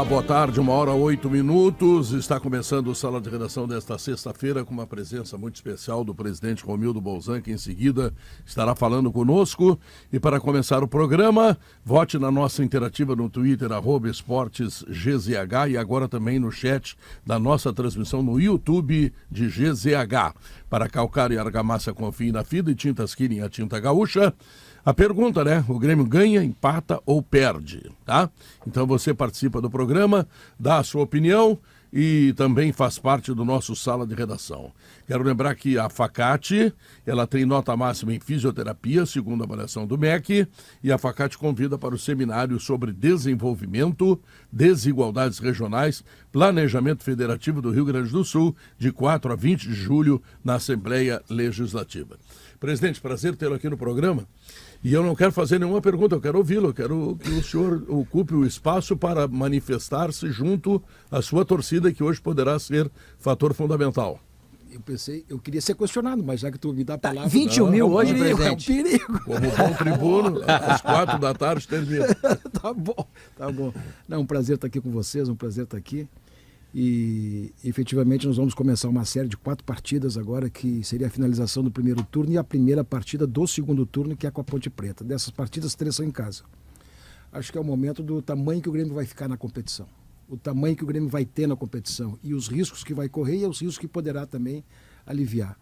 Olá, boa tarde, 1h08. Está começando o Sala de Redação desta sexta-feira com uma presença muito especial do presidente Romildo Bolzan, que em seguida estará falando conosco. E para começar o programa, vote na nossa interativa no Twitter, @esportesgzh, e agora também no chat da nossa transmissão no YouTube de GZH. Para calcário e argamassa, confie na FIDA e tintas Killing, a tinta gaúcha. A pergunta, né? O Grêmio ganha, empata ou perde, tá? Então você participa do programa, dá a sua opinião e também faz parte do nosso Sala de Redação. Quero lembrar que a Facate, ela tem nota máxima em fisioterapia, segundo a avaliação do MEC, e a Facate convida para o seminário sobre desenvolvimento, desigualdades regionais, planejamento federativo do Rio Grande do Sul, de 4 a 20 de julho, na Assembleia Legislativa. Presidente, prazer tê-lo aqui no programa. E eu não quero fazer nenhuma pergunta, eu quero ouvi-lo, eu quero que o senhor ocupe o espaço para manifestar-se junto à sua torcida, que hoje poderá ser fator fundamental. Eu queria ser questionado, mas já que tu me dá a palavra... 21 mil hoje é um perigo. Como bom tribuno, às 4 da tarde termina. Tá bom. Não, um prazer estar aqui com vocês, um prazer estar aqui. E efetivamente nós vamos começar uma série de 4 partidas agora, que seria a finalização do primeiro turno e a primeira partida do segundo turno, que é com a Ponte Preta. Dessas partidas, 3 são em casa. Acho que é o momento do tamanho que o Grêmio vai ficar na competição. O tamanho que o Grêmio vai ter na competição e os riscos que vai correr e os riscos que poderá também aliviar.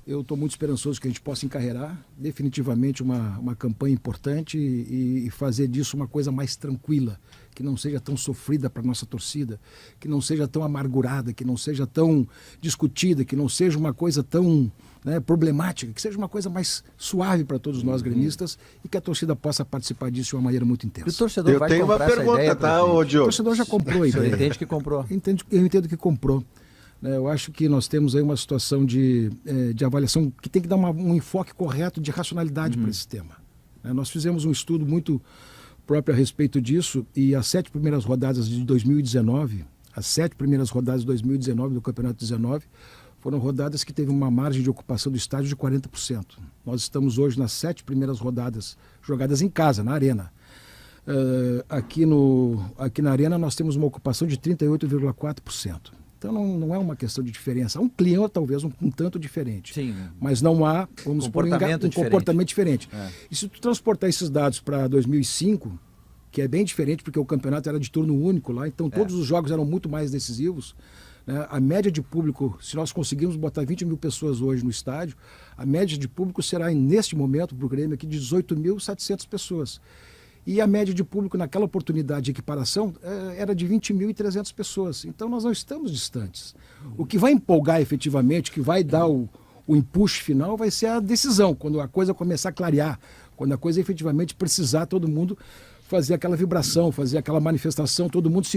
Eu estou muito esperançoso que a gente possa encarreirar definitivamente uma campanha importante e fazer disso uma coisa mais tranquila, que não seja tão sofrida para a nossa torcida, que não seja tão amargurada, que não seja tão discutida, que não seja uma coisa tão problemática, que seja uma coisa mais suave para todos nós gremistas e que a torcida possa participar disso de uma maneira muito intensa. E o torcedor vai comprar essa ideia? O torcedor já comprou a ideia. Você entende que comprou? Eu entendo que comprou. Eu acho que nós temos aí uma situação de avaliação que tem que dar um enfoque correto de racionalidade para esse tema. Nós fizemos um estudo muito próprio a respeito disso e as 7 primeiras rodadas de 2019, do Campeonato 19, foram rodadas que teve uma margem de ocupação do estádio de 40%. Nós estamos hoje nas 7 primeiras rodadas jogadas em casa, na Arena. Aqui na Arena nós temos uma ocupação de 38,4%. Então não é uma questão de diferença. Um clima talvez um tanto diferente. Sim. Mas não há, vamos supor, um comportamento diferente. E se tu transportar esses dados para 2005, que é bem diferente porque o campeonato era de turno único lá, então todos os jogos eram muito mais decisivos. A média de público, se nós conseguirmos botar 20 mil pessoas hoje no estádio, a média de público será, neste momento, para o Grêmio aqui, de 18.700 pessoas. E a média de público naquela oportunidade de equiparação era de 20.300 pessoas. Então nós não estamos distantes. O que vai empolgar efetivamente, que vai dar o empuxo final, vai ser a decisão, quando a coisa começar a clarear, quando a coisa efetivamente precisar todo mundo fazer aquela vibração, fazer aquela manifestação, todo mundo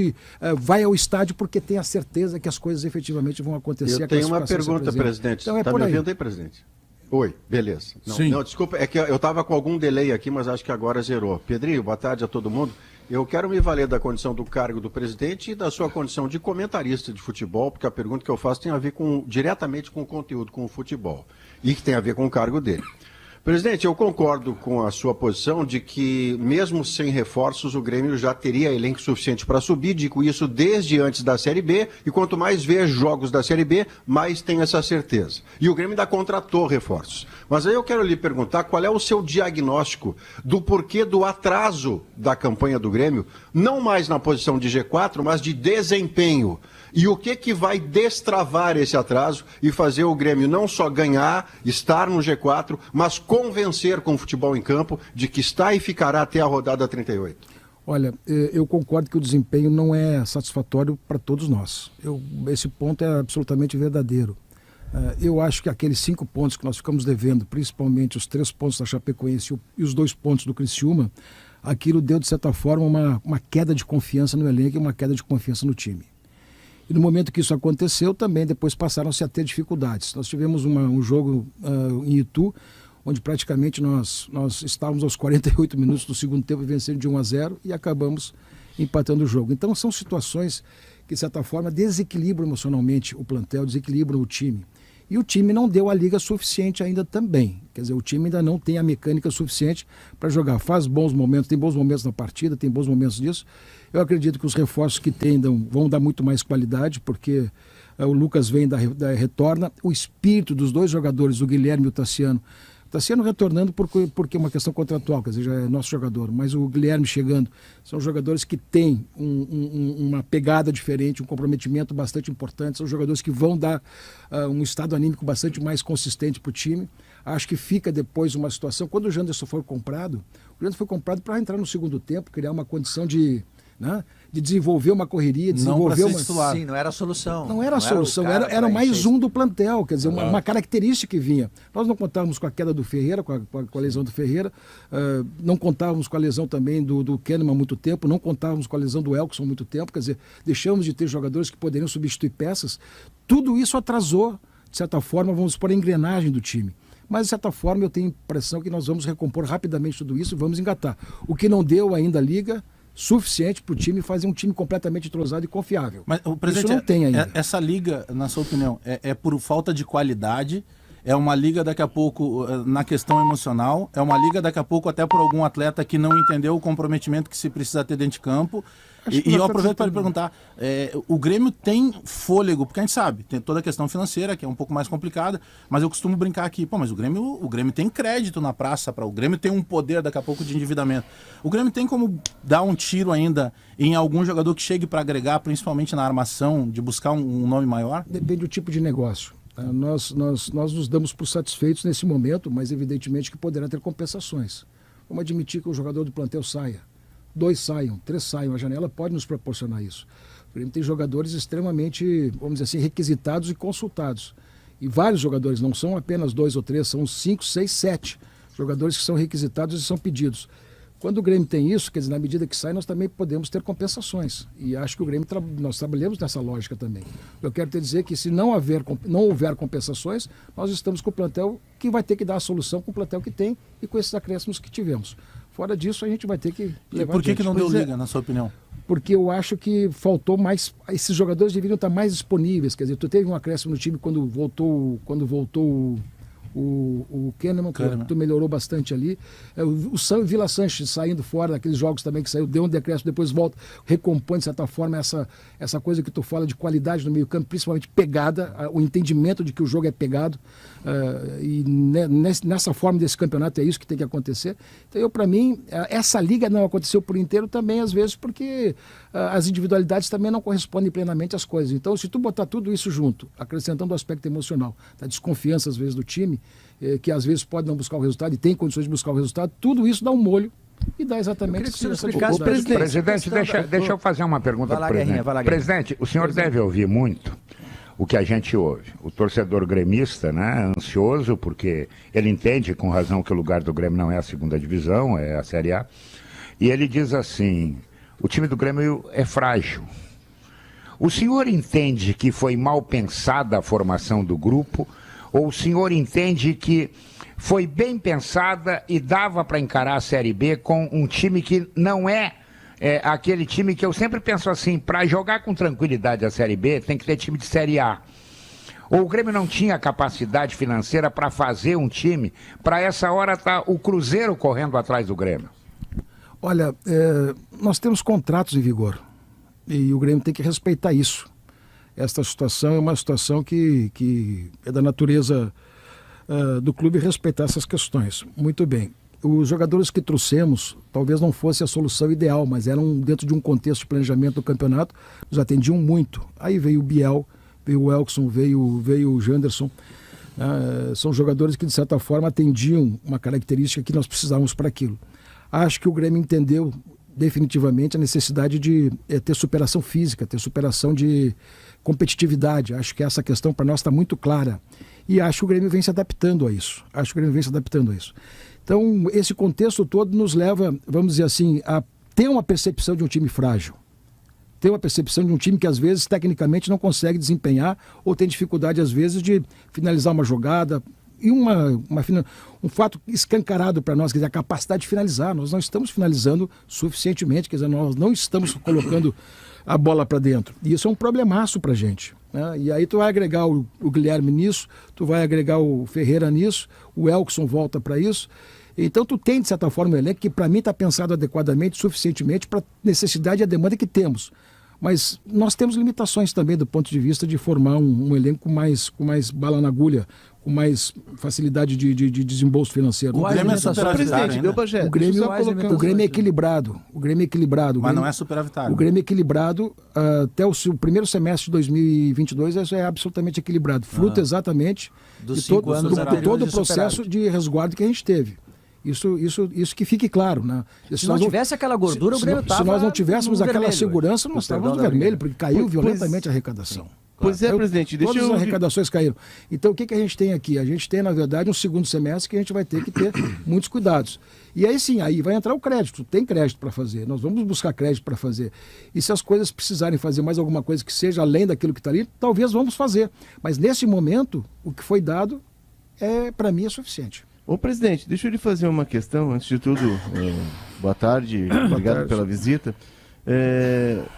vai ao estádio porque tem a certeza que as coisas efetivamente vão acontecer. Eu tenho uma pergunta, presidente. Então, está me ouvindo aí, presidente? Oi, beleza. Não, desculpa, é que eu estava com algum delay aqui, mas acho que agora zerou. Pedrinho, boa tarde a todo mundo. Eu quero me valer da condição do cargo do presidente e da sua condição de comentarista de futebol, porque a pergunta que eu faço tem a ver diretamente com o conteúdo, com o futebol, e que tem a ver com o cargo dele. Presidente, eu concordo com a sua posição de que, mesmo sem reforços, o Grêmio já teria elenco suficiente para subir. Digo isso desde antes da Série B, e quanto mais vejo jogos da Série B, mais tenho essa certeza. E o Grêmio ainda contratou reforços. Mas aí eu quero lhe perguntar qual é o seu diagnóstico do porquê do atraso da campanha do Grêmio, não mais na posição de G4, mas de desempenho. E o que vai destravar esse atraso e fazer o Grêmio não só ganhar, estar no G4, mas convencer com o futebol em campo de que está e ficará até a rodada 38? Olha, eu concordo que o desempenho não é satisfatório para todos nós. Esse ponto é absolutamente verdadeiro. Eu acho que aqueles 5 pontos que nós ficamos devendo, principalmente os 3 pontos da Chapecoense e os 2 pontos do Criciúma, aquilo deu, de certa forma, uma queda de confiança no elenco e uma queda de confiança no time. E no momento que isso aconteceu, também depois passaram-se a ter dificuldades. Nós tivemos um jogo em Itu, onde praticamente nós estávamos aos 48 minutos do segundo tempo vencendo de 1-0 e acabamos empatando o jogo. Então são situações que, de certa forma, desequilibram emocionalmente o plantel, desequilibram o time. E o time não deu a liga suficiente ainda também. Quer dizer, o time ainda não tem a mecânica suficiente para jogar. Faz bons momentos, tem bons momentos na partida, tem bons momentos disso. Eu acredito que os reforços que tem vão dar muito mais qualidade, porque o Lucas vem da retorna. O espírito dos dois jogadores, o Guilherme e o Tassiano. O Tassiano retornando porque é uma questão contratual, quer dizer, já é nosso jogador. Mas o Guilherme chegando, são jogadores que têm uma pegada diferente, um comprometimento bastante importante. São jogadores que vão dar um estado anímico bastante mais consistente para o time. Acho que fica depois uma situação... Quando o Janderson foi comprado, para entrar no segundo tempo, criar uma condição de desenvolver uma correria, desenvolver uma... Sim, não era a solução. Não era a solução, era mais um do plantel, quer dizer, uma característica que vinha. Nós não contávamos com a queda do Ferreira, com a lesão do Ferreira, não contávamos com a lesão também do Kahneman há muito tempo, não contávamos com a lesão do Elkson há muito tempo, quer dizer, deixamos de ter jogadores que poderiam substituir peças. Tudo isso atrasou, de certa forma, vamos supor, a engrenagem do time. Mas, de certa forma, eu tenho a impressão que nós vamos recompor rapidamente tudo isso e vamos engatar. O que não deu ainda a liga... suficiente para o time fazer um time completamente entrosado e confiável. Mas, o presidente, isso não tem ainda. Essa liga, na sua opinião, é por falta de qualidade? É uma liga daqui a pouco na questão emocional? É uma liga daqui a pouco até por algum atleta que não entendeu o comprometimento que se precisa ter dentro de campo? E eu aproveito para lhe perguntar, o Grêmio tem fôlego, porque a gente sabe, tem toda a questão financeira, que é um pouco mais complicada, mas eu costumo brincar aqui, mas o Grêmio tem crédito na praça, o Grêmio tem um poder daqui a pouco de endividamento. O Grêmio tem como dar um tiro ainda em algum jogador que chegue para agregar, principalmente na armação, de buscar um nome maior? Depende do tipo de negócio. Nós nos damos por satisfeitos nesse momento, mas evidentemente que poderá ter compensações. Vamos admitir que o jogador do plantel saia. 2 saiam, 3 saiam, a janela pode nos proporcionar isso. O Grêmio tem jogadores extremamente, vamos dizer assim, requisitados e consultados. E vários jogadores, não são apenas 2 ou 3, são 5, 6, 7 jogadores que são requisitados e são pedidos. Quando o Grêmio tem isso, quer dizer, na medida que sai, nós também podemos ter compensações. E acho que o Grêmio, nós trabalhamos nessa lógica também. Eu quero te dizer que se não houver compensações, nós estamos com o plantel que vai ter que dar a solução com o plantel que tem e com esses acréscimos que tivemos. Fora disso, a gente vai ter que levar. E por que não deu liga, na sua opinião? Porque eu acho que faltou mais. Esses jogadores deveriam estar mais disponíveis. Quer dizer, tu teve um acréscimo no time quando voltou o Kahneman, tu melhorou bastante ali. O Vila Sanches saindo fora daqueles jogos também que saiu, deu um decréscimo, depois volta, recompõe de certa forma essa coisa que tu fala de qualidade no meio campo, principalmente pegada, o entendimento de que o jogo é pegado. E nessa forma desse campeonato é isso que tem que acontecer. Então, para mim, essa liga não aconteceu por inteiro também, às vezes, porque as individualidades também não correspondem plenamente às coisas. Então, se tu botar tudo isso junto, acrescentando o aspecto emocional, da desconfiança, às vezes, do time, que às vezes pode não buscar o resultado e tem condições de buscar o resultado, tudo isso dá um molho e dá exatamente essa dificuldade. Presidente, deixa eu fazer uma pergunta para o presidente. Presidente, o senhor deve ouvir muito o que a gente ouve. O torcedor gremista, né, ansioso, porque ele entende com razão que o lugar do Grêmio não é a segunda divisão, é a Série A. E ele diz assim, o time do Grêmio é frágil. O senhor entende que foi mal pensada a formação do grupo? Ou o senhor entende que foi bem pensada e dava para encarar a Série B com um time que não é aquele time que eu sempre penso assim, para jogar com tranquilidade a Série B tem que ter time de Série A? Ou o Grêmio não tinha capacidade financeira para fazer um time, para essa hora tá o Cruzeiro correndo atrás do Grêmio? Olha, nós temos contratos em vigor e o Grêmio tem que respeitar isso. Esta situação é uma situação que é da natureza do clube respeitar essas questões. Muito bem. Os jogadores que trouxemos talvez não fosse a solução ideal, mas eram dentro de um contexto de planejamento do campeonato, nos atendiam muito. Aí veio o Biel, veio o Elkson, veio o Janderson. São jogadores que, de certa forma, atendiam uma característica que nós precisávamos para aquilo. Acho que o Grêmio entendeu definitivamente a necessidade de ter superação física, ter superação de competitividade. Acho que essa questão para nós está muito clara. E acho que o Grêmio vem se adaptando a isso. Então, esse contexto todo nos leva, vamos dizer assim, a ter uma percepção de um time frágil. Ter uma percepção de um time que, às vezes, tecnicamente não consegue desempenhar ou tem dificuldade, às vezes, de finalizar uma jogada. E um fato escancarado para nós, quer dizer, a capacidade de finalizar. Nós não estamos finalizando suficientemente, quer dizer, nós não estamos colocando a bola para dentro. E isso é um problemaço para a gente. né? E aí tu vai agregar o Guilherme nisso, tu vai agregar o Ferreira nisso, o Elkson volta para isso. Então tu tem, de certa forma, um elenco que para mim está pensado adequadamente, suficientemente para a necessidade e a demanda que temos. Mas nós temos limitações também do ponto de vista de formar um elenco com mais bala na agulha, com mais facilidade de desembolso financeiro. O Grêmio é superavitário. O Grêmio é equilibrado. Mas não é superavitário. O Grêmio é equilibrado até o primeiro semestre de 2022, isso é absolutamente equilibrado. Fruto exatamente dos de todo o processo de resguardo que a gente teve. Isso que fique claro, né? Se não tivesse aquela gordura, o Grêmio estava. Se nós não tivéssemos aquela vermelho, segurança, nós estávamos no vermelho, porque caiu violentamente a arrecadação. Pois é, presidente. Todas as arrecadações caíram. Então, o que a gente tem aqui? A gente tem, na verdade, um segundo semestre que a gente vai ter que ter muitos cuidados. E aí sim, aí vai entrar o crédito. Tem crédito para fazer. Nós vamos buscar crédito para fazer. E se as coisas precisarem fazer mais alguma coisa que seja além daquilo que está ali, talvez vamos fazer. Mas nesse momento, o que foi dado, para mim, é suficiente. Ô, presidente, deixa eu lhe fazer uma questão. Antes de tudo, boa tarde, obrigado pela visita.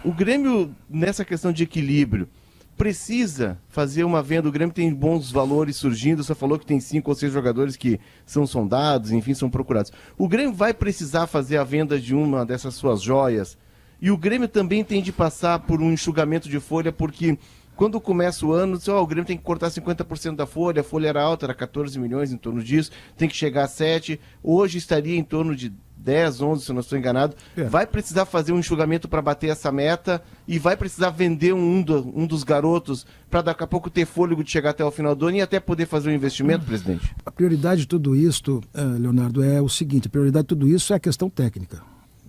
O Grêmio, nessa questão de equilíbrio, precisa fazer uma venda. O Grêmio tem bons valores surgindo. Você falou que tem 5 ou 6 jogadores que são sondados, enfim, são procurados. O Grêmio vai precisar fazer a venda de uma dessas suas joias. E o Grêmio também tem de passar por um enxugamento de folha, porque quando começa o ano, o Grêmio tem que cortar 50% da folha, a folha era alta, era 14 milhões, em torno disso, tem que chegar a 7, hoje estaria em torno de 10, 11, se eu não estou enganado. Vai precisar fazer um enxugamento para bater essa meta e vai precisar vender um dos garotos para daqui a pouco ter fôlego de chegar até o final do ano e até poder fazer um investimento, presidente? A prioridade de tudo isso, Leonardo, é o seguinte, a prioridade de tudo isso é a questão técnica.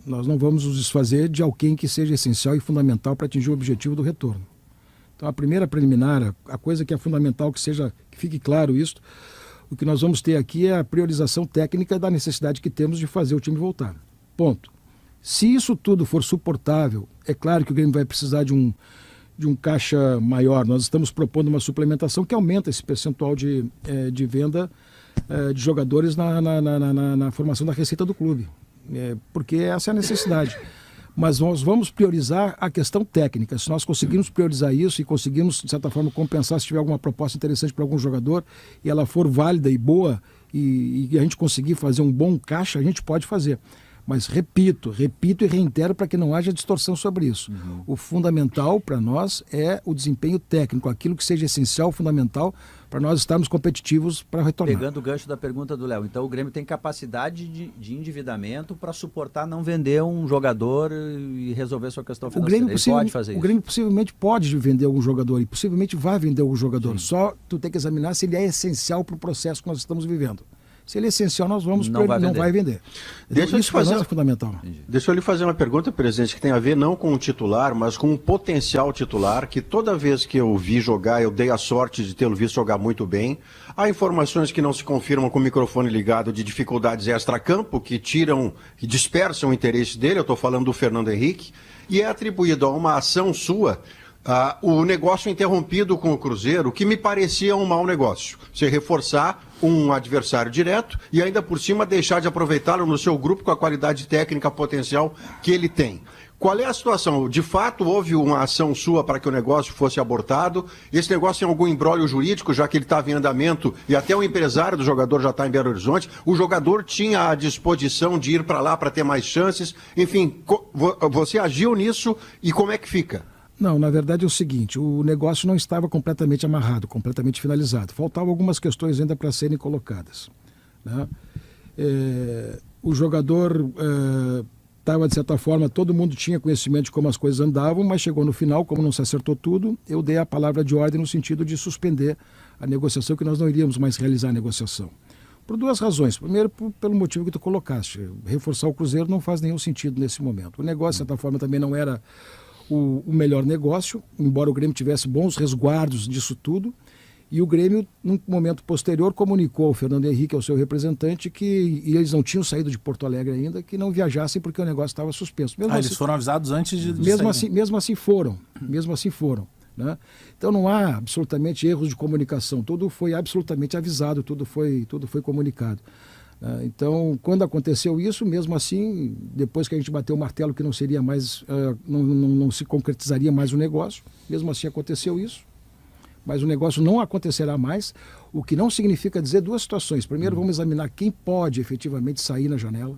Nós não vamos nos desfazer de alguém que seja essencial e fundamental para atingir o objetivo do retorno. Então, a primeira preliminar, a coisa que é fundamental que fique claro isso, o que nós vamos ter aqui é a priorização técnica da necessidade que temos de fazer o time voltar. Ponto. Se isso tudo for suportável, é claro que o Grêmio vai precisar de um caixa maior. Nós estamos propondo uma suplementação que aumenta esse percentual de venda de jogadores na formação da receita do clube, porque essa é a necessidade. Mas nós vamos priorizar a questão técnica. Se nós conseguirmos priorizar isso e conseguirmos, de certa forma, compensar se tiver alguma proposta interessante para algum jogador e ela for válida e boa e a gente conseguir fazer um bom caixa, a gente pode fazer. Mas repito e reitero para que não haja distorção sobre isso. O fundamental para nós é o desempenho técnico, aquilo que seja essencial, fundamental, para nós estarmos competitivos para retornar. Pegando o gancho da pergunta do Léo, então o Grêmio tem capacidade de endividamento para suportar não vender um jogador e resolver sua questão financeira. Ele pode fazer isso. O Grêmio possivelmente pode vender algum jogador e possivelmente vai vender algum jogador. Sim. Só tu tem que examinar se ele é essencial para o processo que nós estamos vivendo. Se ele é essencial, nós vamos não vai vender. Isso é fundamental. Deixa eu lhe fazer uma pergunta, presidente, que tem a ver não com o titular, mas com um potencial titular, que toda vez que eu vi jogar, eu dei a sorte de tê-lo visto jogar muito bem. Há informações que não se confirmam com o microfone ligado de dificuldades extra-campo, que dispersam o interesse dele, eu estou falando do Fernando Henrique, e é atribuído a uma ação sua o negócio interrompido com o Cruzeiro, que me parecia um mau negócio. Você reforçar um adversário direto e ainda por cima deixar de aproveitá-lo no seu grupo com a qualidade técnica potencial que ele tem. Qual é a situação? De fato, houve uma ação sua para que o negócio fosse abortado? Esse negócio tem algum imbróglio jurídico, já que ele estava em andamento e até o empresário do jogador já está em Belo Horizonte? O jogador tinha a disposição de ir para lá para ter mais chances? Enfim, você agiu nisso e como é que fica? Não, na verdade é o seguinte, o negócio não estava completamente amarrado, completamente finalizado. Faltavam algumas questões ainda para serem colocadas, né? O jogador estava, de certa forma, todo mundo tinha conhecimento de como as coisas andavam, mas chegou no final, como não se acertou tudo, eu dei a palavra de ordem no sentido de suspender a negociação, que nós não iríamos mais realizar a negociação. Por duas razões. Primeiro, pelo motivo que tu colocaste. Reforçar o Cruzeiro não faz nenhum sentido nesse momento. O negócio, de certa forma, também não era o melhor negócio, embora o Grêmio tivesse bons resguardos disso tudo, e o Grêmio, num momento posterior, comunicou ao Fernando Henrique, ao seu representante, que eles não tinham saído de Porto Alegre ainda, que não viajassem porque o negócio estava suspenso. Eles foram avisados antes de mesmo assim foram, né? Então não há absolutamente erros de comunicação, tudo foi absolutamente avisado, tudo foi comunicado. Então, quando aconteceu isso, mesmo assim, depois que a gente bateu o martelo que não seria mais, não se concretizaria mais o negócio, mesmo assim aconteceu isso, mas o negócio não acontecerá mais, o que não significa dizer duas situações. Primeiro, vamos examinar quem pode efetivamente sair na janela.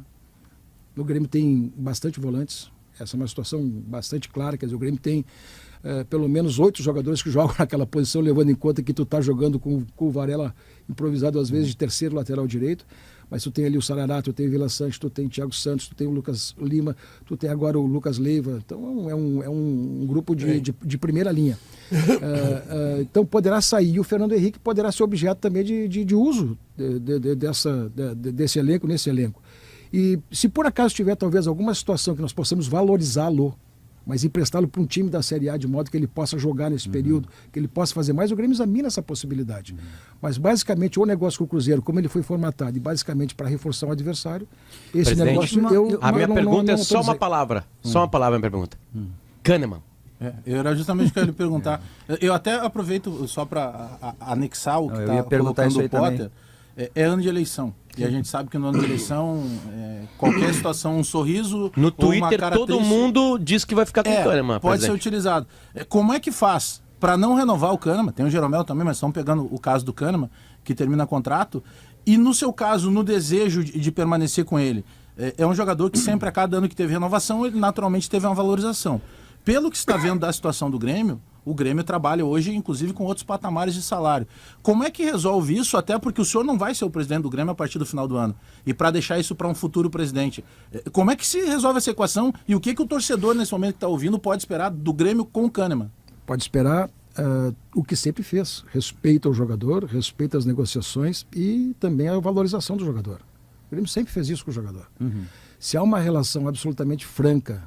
No Grêmio tem bastante volantes, essa é uma situação bastante clara, quer dizer, o Grêmio tem pelo menos 8 jogadores que jogam naquela posição, levando em conta que tu está jogando com o Varela improvisado às vezes de terceiro lateral direito, mas tu tem ali o Sarará, tu tem o Vila Sante, tu tem o Thiago Santos, tu tem o Lucas Lima, tu tem agora o Lucas Leiva, então é um grupo de primeira linha. Então poderá sair, e o Fernando Henrique poderá ser objeto também de uso desse elenco, nesse elenco. E se por acaso tiver talvez alguma situação que nós possamos valorizá-lo, mas emprestá-lo para um time da Série A de modo que ele possa jogar nesse período, que ele possa fazer mais, o Grêmio examina essa possibilidade. Mas basicamente o negócio com o Cruzeiro, como ele foi formatado, e basicamente para reforçar o adversário, esse Presidente, negócio... a minha pergunta é só uma palavra, só uma palavra a minha pergunta. Kahneman. Era justamente o que eu ia lhe perguntar. Eu até aproveito só para anexar o que está colocando o Potter. É ano de eleição. E a gente sabe que no ano de eleição, qualquer situação, um sorriso... No Twitter, todo mundo diz que vai ficar com o Kahneman. Pode ser utilizado. Como é que faz para não renovar o Kahneman? Tem o Jeromel também, mas estamos pegando o caso do Kahneman, que termina contrato. E no seu caso, no desejo de permanecer com ele, é um jogador que sempre, a cada ano que teve renovação, ele naturalmente teve uma valorização. Pelo que se está vendo da situação do Grêmio, o Grêmio trabalha hoje, inclusive, com outros patamares de salário. Como é que resolve isso? Até porque o senhor não vai ser o presidente do Grêmio a partir do final do ano. E para deixar isso para um futuro presidente. Como é que se resolve essa equação? E o que o torcedor, nesse momento que está ouvindo, pode esperar do Grêmio com o Kahneman? Pode esperar o que sempre fez. Respeito ao jogador, respeito às negociações e também a valorização do jogador. O Grêmio sempre fez isso com o jogador. Se há uma relação absolutamente franca,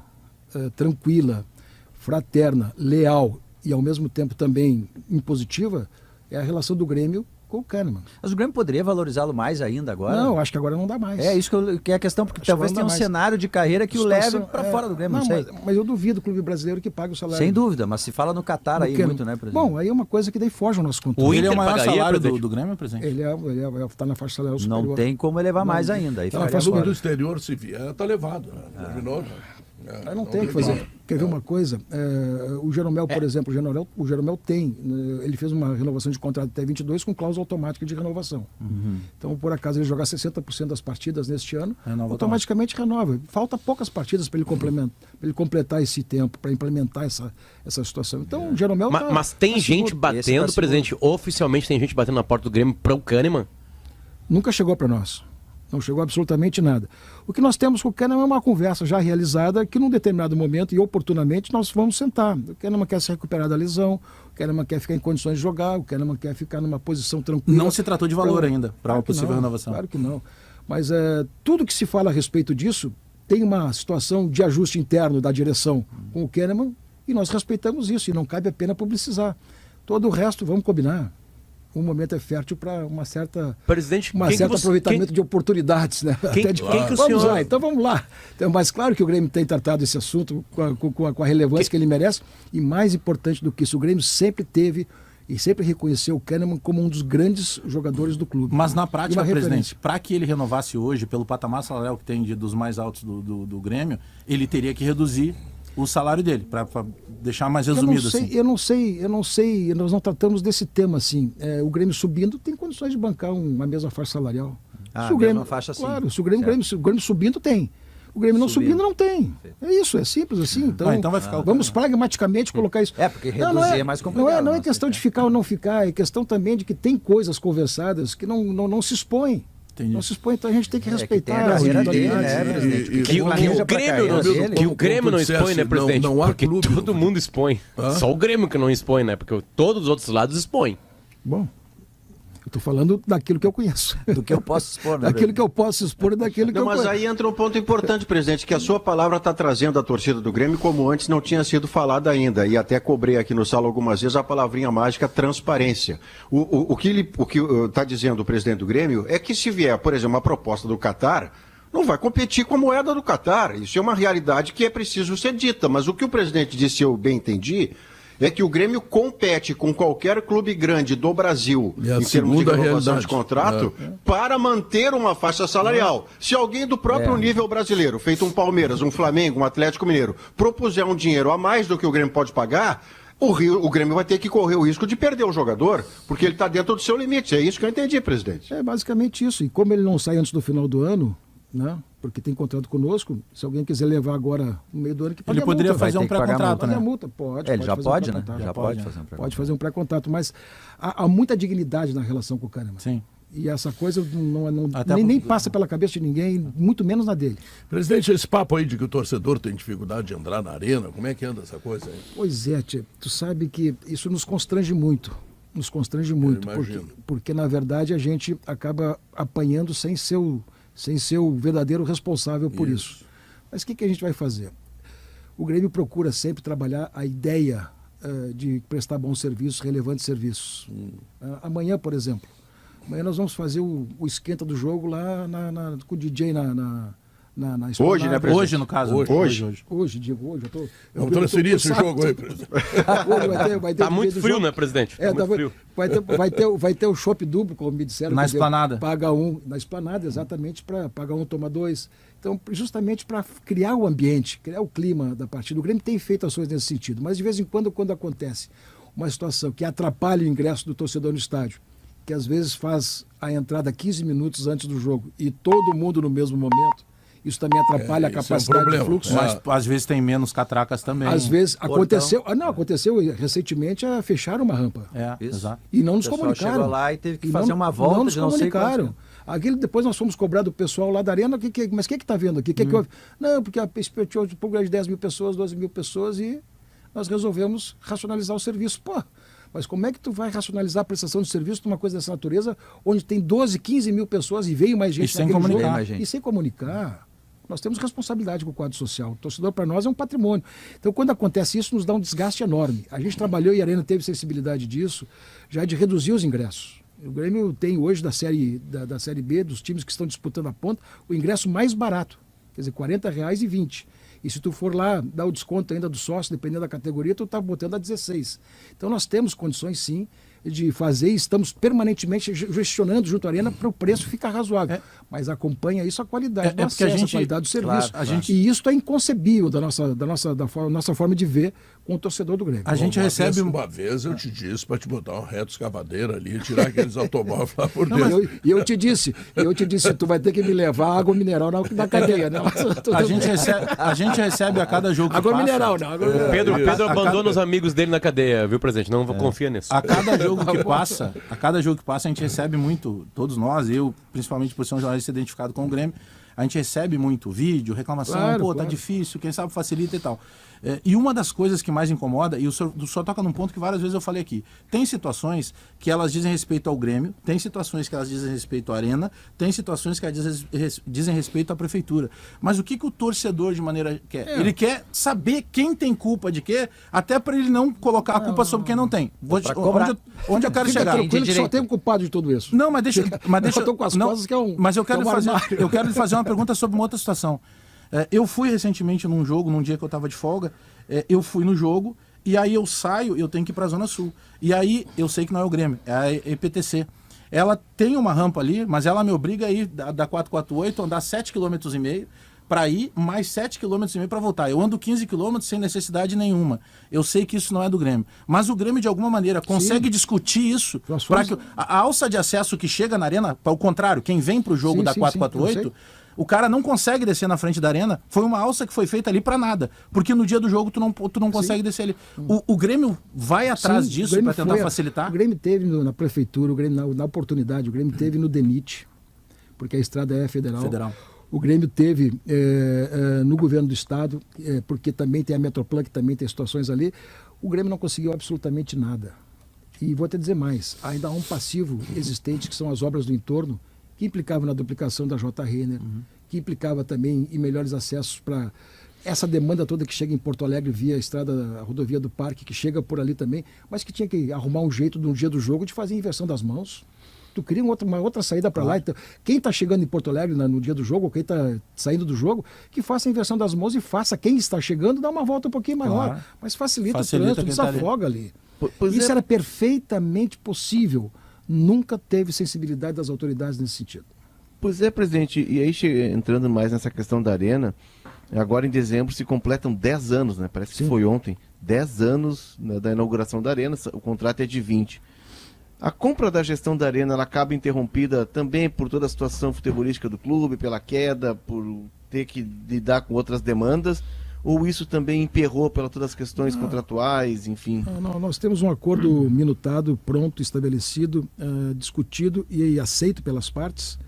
tranquila, fraterna, leal e ao mesmo tempo também impositiva, é a relação do Grêmio com o Kahneman. Mas o Grêmio poderia valorizá-lo mais ainda agora? Não, acho que agora não dá mais. É isso que é a questão, porque talvez tenha um cenário de carreira que o leve para fora do Grêmio, não sei. Mas eu duvido o clube brasileiro que pague o salário. Sem dúvida, mas se fala no Qatar aí muito, né, presidente? Bom, aí é uma coisa que daí foge ao nosso controle. Ele é o maior salário do Grêmio, presidente? Ele está na faixa salarial superior. Não tem como elevar mais ainda. Aí na faixa do exterior, se vier, está levado. Não tem o que fazer. Quer ver uma coisa? O Jeromel, por exemplo, o Jeromel tem, ele fez uma renovação de contrato até 22 com cláusula automática de renovação. Então, por acaso, ele jogar 60% das partidas neste ano, automaticamente renova. Falta poucas partidas para ele completar esse tempo, para implementar essa situação. Então, o Jeromel... Mas tem gente batendo, presidente, oficialmente tem gente batendo na porta do Grêmio para o Kahneman? Nunca chegou para nós. Não chegou absolutamente nada. O que nós temos com o Kahneman é uma conversa já realizada que num determinado momento e oportunamente nós vamos sentar. O Kahneman quer se recuperar da lesão, o Kahneman quer ficar em condições de jogar, o Kahneman quer ficar numa posição tranquila. Não se tratou de valor ainda para uma possível renovação. Claro que não. Mas tudo que se fala a respeito disso tem uma situação de ajuste interno da direção com o Kahneman e nós respeitamos isso e não cabe a pena publicizar. Todo o resto, vamos combinar. O momento é fértil para uma certa aproveitamento de oportunidades, né? Vamos lá, então vamos lá. Então, mas claro que o Grêmio tem tratado esse assunto com a relevância que ele merece e mais importante do que isso, o Grêmio sempre teve e sempre reconheceu o Kahneman como um dos grandes jogadores do clube. Mas na prática, presidente, para que ele renovasse hoje, pelo patamar salarial que tem dos mais altos do Grêmio, ele teria que reduzir o salário dele, para deixar mais resumido assim. Eu não sei, nós não tratamos desse tema assim. O Grêmio subindo tem condições de bancar uma mesma faixa salarial. Se o Grêmio, faixa assim. Claro, se o Grêmio subindo tem. O Grêmio não subindo não tem. É isso, é simples assim. Então vai ficar vamos pragmaticamente colocar isso. Porque reduzir é mais complicado. Não é questão de ficar ou não ficar, é questão também de que tem coisas conversadas que não se expõem. Entendi. Não se expõe, então a gente tem que respeitar a carreira dele, né, presidente? Que o Grêmio não expõe, né, presidente? Não há porque clube. Todo mundo expõe. Só o Grêmio que não expõe, né? Porque todos os outros lados expõem. Bom, eu estou falando daquilo que eu conheço. Do que eu posso expor, né? Daquilo que eu posso expor e daquilo que eu conheço. Mas aí entra um ponto importante, presidente, que a sua palavra está trazendo a torcida do Grêmio como antes não tinha sido falada ainda. E até cobrei aqui no Sala algumas vezes a palavrinha mágica transparência. O que está dizendo o presidente do Grêmio é que se vier, por exemplo, uma proposta do Qatar, não vai competir com a moeda do Qatar. Isso é uma realidade que é preciso ser dita. Mas o que o presidente disse, eu bem entendi, é que o Grêmio compete com qualquer clube grande do Brasil, em termos de renovação de contrato, para manter uma faixa salarial. Se alguém do próprio nível brasileiro, feito um Palmeiras, um Flamengo, um Atlético Mineiro, propuser um dinheiro a mais do que o Grêmio pode pagar, o Grêmio vai ter que correr o risco de perder o jogador, porque ele está dentro do seu limite. É isso que eu entendi, presidente. É basicamente isso. E como ele não sai antes do final do ano, né? Porque tem contrato conosco, se alguém quiser levar agora no meio do ano, que ele poderia fazer um pré-contrato, né? A multa, pode. Ele já pode, né? Já pode fazer um pré-contrato. Pode fazer um pré-contrato, mas há muita dignidade na relação com o Kahneman. Sim. E essa coisa nem passa pela cabeça de ninguém, muito menos na dele. Presidente, esse papo aí de que o torcedor tem dificuldade de entrar na arena, como é que anda essa coisa aí? Pois é, tia, tu sabe que isso nos constrange muito. Porque na verdade a gente acaba apanhando sem ser o verdadeiro responsável por isso. Mas o que a gente vai fazer? O Grêmio procura sempre trabalhar a ideia de prestar bons serviços, relevantes serviços. Amanhã, por exemplo, nós vamos fazer o esquenta do jogo lá com o DJ na hoje, né, presidente? Hoje, no caso. Hoje. Vamos transferir esse jogo aí, presidente. Vai ter tá muito frio, né, presidente? Muito frio. Vai ter o chopp duplo, como me disseram. Na Esplanada. Paga um. Na Esplanada, exatamente, para pagar um, toma dois. Então, justamente para criar o ambiente, criar o clima da partida. O Grêmio tem feito ações nesse sentido, mas de vez em quando acontece uma situação que atrapalha o ingresso do torcedor no estádio, que às vezes faz a entrada 15 minutos antes do jogo e todo mundo no mesmo momento, isso também atrapalha a capacidade de fluxo. Mas às vezes tem menos catracas também. Às vezes aconteceu. Aconteceu recentemente a fechar uma rampa. Exato. E não nos comunicaram. Chegou lá e teve que fazer uma volta. Não nos comunicaram. Depois nós fomos cobrar do pessoal lá da arena, mas o que está vendo aqui? Que houve? Não, porque a perspectiva de pouco de 10 mil pessoas, 12 mil pessoas e nós resolvemos racionalizar o serviço. Pô, mas como é que tu vai racionalizar a prestação de serviço numa coisa dessa natureza, onde tem 12, 15 mil pessoas e veio mais gente sem comunicar. E sem comunicar? Nós temos responsabilidade com o quadro social. O torcedor, para nós, é um patrimônio. Então, quando acontece isso, nos dá um desgaste enorme. A gente trabalhou e a Arena teve sensibilidade disso, já de reduzir os ingressos. O Grêmio tem hoje, da série B, dos times que estão disputando a ponta, o ingresso mais barato. Quer dizer, R$ 40,20. E se tu for lá dar o desconto ainda do sócio, dependendo da categoria, tu está botando a 16. Então, nós temos condições, sim, de fazer e estamos permanentemente gestionando junto à Arena para o preço ficar razoável. Mas acompanha isso a qualidade do acesso, a qualidade do serviço. E isso é inconcebível da nossa forma de ver com o torcedor do Grêmio. A gente recebe... Uma vez eu te disse para te botar um reto escavadeira ali e tirar aqueles automóveis lá por dentro. E eu te disse, tu vai ter que me levar água mineral na cadeia. Né? A gente recebe a cada jogo que água passa... mineral, não. Pedro abandona os amigos dele na cadeia, viu, presidente? Não confia nisso. A cada jogo que passa, a gente recebe muito, todos nós, eu, principalmente por ser um jornalista identificado com o Grêmio, a gente recebe muito vídeo, reclamação, tá difícil, quem sabe facilita e tal. E uma das coisas que mais incomoda, e o senhor toca num ponto que várias vezes eu falei aqui, tem situações que elas dizem respeito ao Grêmio, tem situações que elas dizem respeito à Arena, tem situações que elas dizem respeito à Prefeitura. Mas o que o torcedor de maneira quer? Ele quer saber quem tem culpa de quê, até para ele não colocar a culpa sobre quem não tem. Onde eu quero chegar? Tranquilo que só tem um culpado de tudo isso. Não, mas deixa eu tô com as costas que é um... Mas eu quero lhe fazer uma pergunta sobre uma outra situação. Eu fui recentemente num jogo, num dia que eu estava de folga, eu fui no jogo e aí eu saio, eu tenho que ir para a Zona Sul. E aí eu sei que não é o Grêmio, é a EPTC. Ela tem uma rampa ali, mas ela me obriga a ir da 448, andar 7,5 km para ir, mais 7,5 km para voltar. Eu ando 15 km sem necessidade nenhuma. Eu sei que isso não é do Grêmio. Mas o Grêmio, de alguma maneira, consegue discutir isso para que a alça de acesso que chega na Arena, ao contrário, quem vem para o jogo da 448... O cara não consegue descer na frente da Arena. Foi uma alça que foi feita ali para nada. Porque no dia do jogo tu não consegue descer ali. O Grêmio vai atrás disso para tentar facilitar? O Grêmio teve na Prefeitura, o Grêmio na oportunidade, o Grêmio teve no DENIT, porque a estrada é federal. O Grêmio teve no governo do Estado, porque também tem a Metroplan, que também tem situações ali. O Grêmio não conseguiu absolutamente nada. E vou até dizer mais, ainda há um passivo existente, que são as obras do entorno, que implicava na duplicação da J. Renner, que implicava também em melhores acessos para essa demanda toda que chega em Porto Alegre via a rodovia do Parque, que chega por ali também, mas que tinha que arrumar um jeito no dia do jogo de fazer a inversão das mãos. Tu cria uma outra saída para lá. Então, quem está chegando em Porto Alegre no dia do jogo, ou quem está saindo do jogo, que faça a inversão das mãos e faça quem está chegando dar uma volta um pouquinho maior. Mas facilita o trânsito, desafoga ali. Isso era perfeitamente possível. Nunca teve sensibilidade das autoridades nesse sentido. Pois é, presidente, e aí entrando mais nessa questão da Arena, Agora em dezembro se completam 10 anos, né? Parece que foi ontem. 10 anos da inauguração da Arena, o contrato é de 20. A compra da gestão da Arena ela acaba interrompida também por toda a situação futebolística do clube, pela queda, por ter que lidar com outras demandas, ou isso também emperrou pelas todas as questões contratuais, enfim? Não, nós temos um acordo minutado, pronto, estabelecido, discutido e aceito pelas partes,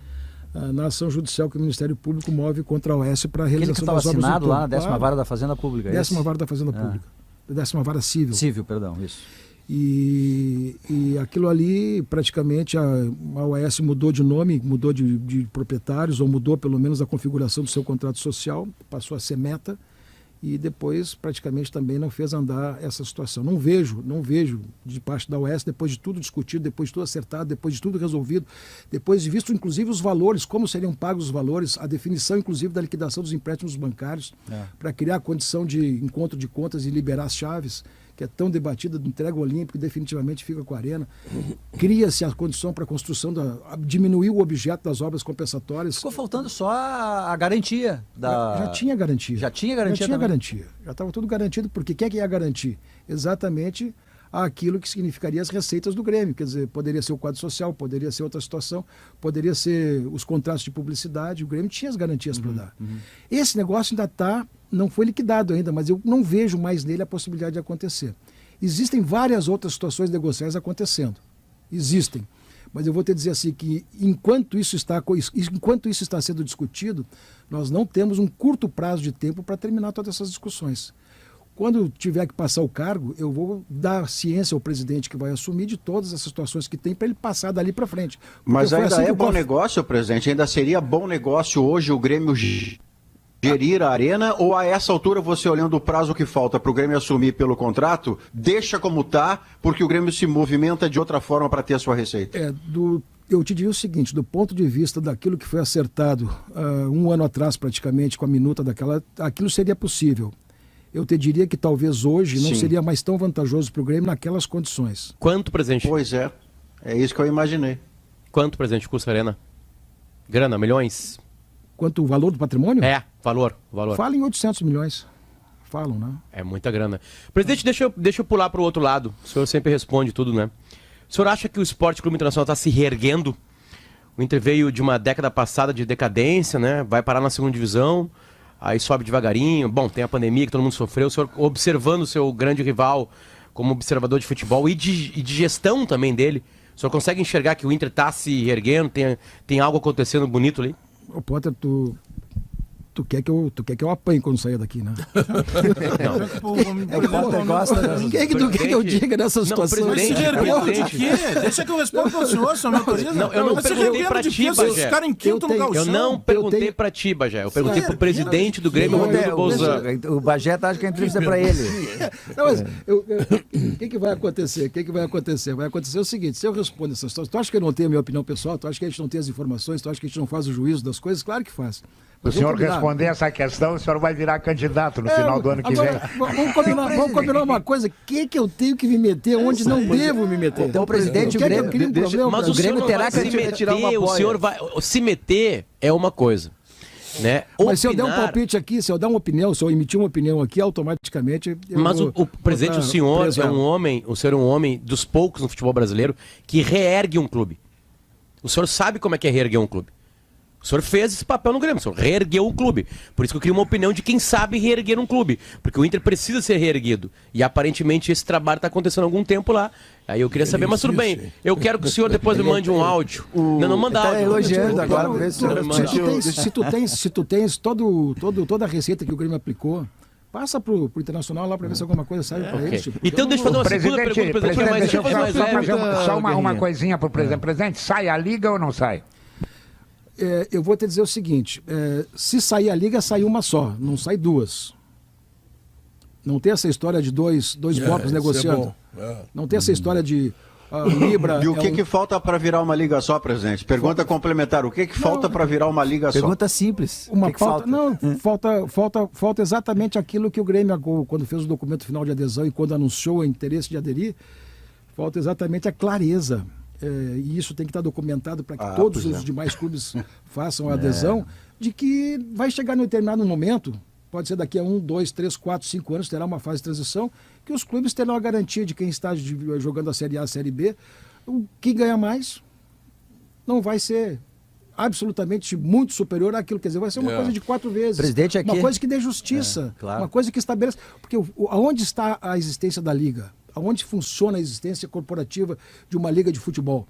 na ação judicial que o Ministério Público move contra a OAS para a realização das obras. Aquele que estava assinado lá na 10ª Vara Vara da Fazenda Pública. 10ª Vara da Fazenda Pública. 10ª Vara Civil. Civil, perdão, isso. E aquilo ali, praticamente, a OAS mudou de nome, mudou de proprietários, ou mudou pelo menos a configuração do seu contrato social, passou a ser Meta, e depois praticamente também não fez andar essa situação. Não vejo de parte da OAS, depois de tudo discutido, depois de tudo acertado, depois de tudo resolvido, depois de visto inclusive os valores, como seriam pagos os valores, a definição inclusive da liquidação dos empréstimos bancários, para criar a condição de encontro de contas e liberar as chaves, que é tão debatida do entrega olímpico e definitivamente fica com a Arena. Cria-se a condição para a construção, diminuir o objeto das obras compensatórias. Ficou faltando só a garantia. Já tinha garantia. Já tinha garantia? Já tinha garantia. Já estava tudo garantido, porque o que é que ia garantir? Exatamente aquilo que significaria as receitas do Grêmio. Quer dizer, poderia ser o quadro social, poderia ser outra situação, poderia ser os contratos de publicidade. O Grêmio tinha as garantias para dar. Esse negócio ainda não foi liquidado ainda, mas eu não vejo mais nele a possibilidade de acontecer. Existem várias outras situações negociais acontecendo. Existem. Mas eu vou te dizer assim que enquanto isso está sendo discutido, nós não temos um curto prazo de tempo para terminar todas essas discussões. Quando tiver que passar o cargo, eu vou dar ciência ao presidente que vai assumir de todas as situações que tem para ele passar dali para frente. Mas ainda é bom negócio, presidente? Ainda seria bom negócio hoje o Grêmio gerir a Arena, ou a essa altura, você olhando o prazo que falta para o Grêmio assumir pelo contrato, deixa como está, porque o Grêmio se movimenta de outra forma para ter a sua receita? Eu te diria o seguinte, do ponto de vista daquilo que foi acertado um ano atrás praticamente, com a minuta aquilo seria possível. Eu te diria que talvez hoje não seria mais tão vantajoso para o Grêmio naquelas condições. Quanto, presidente? Pois é isso que eu imaginei. Quanto, presidente, custa a Arena? Grana, milhões? Quanto o valor do patrimônio? Valor. Fala em 800 milhões. Falam, né? É muita grana. Presidente, deixa eu pular para o outro lado. O senhor sempre responde tudo, né? O senhor acha que o Esporte Clube Internacional está se reerguendo? O Inter veio de uma década passada de decadência, né? Vai parar na segunda divisão, aí sobe devagarinho. Bom, tem a pandemia que todo mundo sofreu. O senhor observando o seu grande rival como observador de futebol e de gestão também dele, o senhor consegue enxergar que o Inter está se reerguendo? Tem algo acontecendo bonito ali? Ô, Potter, tu quer que eu apanhe quando sair daqui, né? Quem é que tu quer que eu diga nessa situação? Não, presidente. Deixa que eu responda para o senhor, senhor motorista. Não, eu não perguntei para ti, Bagé. Ficar em quinto no gauchão. Eu não perguntei para ti, Bagé. Eu perguntei para o presidente do Grêmio, Romildo Bolzan. O Bagé acha que a entrevista é para ele. Não, mas o que vai acontecer? Vai acontecer o seguinte, se eu respondo essa situação, tu acha que eu não tenho a minha opinião pessoal? Tu acha que a gente não tem as informações? Tu acha que a gente não faz o juízo das coisas? Claro que faz. O senhor responder essa questão, o senhor vai virar candidato no final do ano que vem. Vamos combinar uma coisa. O que eu tenho que me meter onde não devo me meter? Então, presidente, o Grêmio, mas o Grêmio terá que se meter é uma coisa. Né? Mas se eu der um palpite aqui, se eu dar uma opinião, se eu emitir uma opinião aqui, automaticamente... Mas o presidente, o senhor é um homem dos poucos no futebol brasileiro que reergue um clube. O senhor sabe como é que é reerguer um clube. O senhor fez esse papel no Grêmio, o senhor reergueu o clube. Por isso que eu queria uma opinião de quem sabe reerguer um clube. Porque o Inter precisa ser reerguido. E aparentemente esse trabalho está acontecendo há algum tempo lá. Aí eu queria saber, mas tudo bem. Eu quero que o senhor depois me mande um áudio. Não manda áudio. Elogiando agora. Se tu tens toda a receita que o Grêmio aplicou, passa pro Internacional lá para ver se alguma coisa sai para eles. Tipo, então deixa eu fazer uma segunda pergunta, presidente. Deixa eu fazer só uma coisinha pro presidente. Presidente, sai a liga ou não sai? Eu vou te dizer o seguinte, se sair a liga, sai uma só, não sai duas. Não tem essa história de dois blocos negociando. Não tem essa história de Libra... E o que falta para virar uma liga só, presidente? Pergunta complementar, o que falta para virar uma liga só? Pergunta simples. Falta exatamente aquilo que o Grêmio, quando fez o documento final de adesão e quando anunciou o interesse de aderir, falta exatamente a clareza. E isso tem que estar documentado para que todos os demais clubes façam a adesão, de que vai chegar num determinado momento pode ser daqui a 1, 2, 3, 4, 5 anos, terá uma fase de transição, que os clubes terão a garantia de quem está jogando a Série A, a Série B, o que ganha mais não vai ser absolutamente muito superior àquilo, quer dizer, vai ser uma coisa de 4 vezes. Presidente, aqui... Uma coisa que dê justiça, claro. uma coisa que estabeleça... Porque aonde está a existência da liga? Aonde funciona a existência corporativa de uma liga de futebol?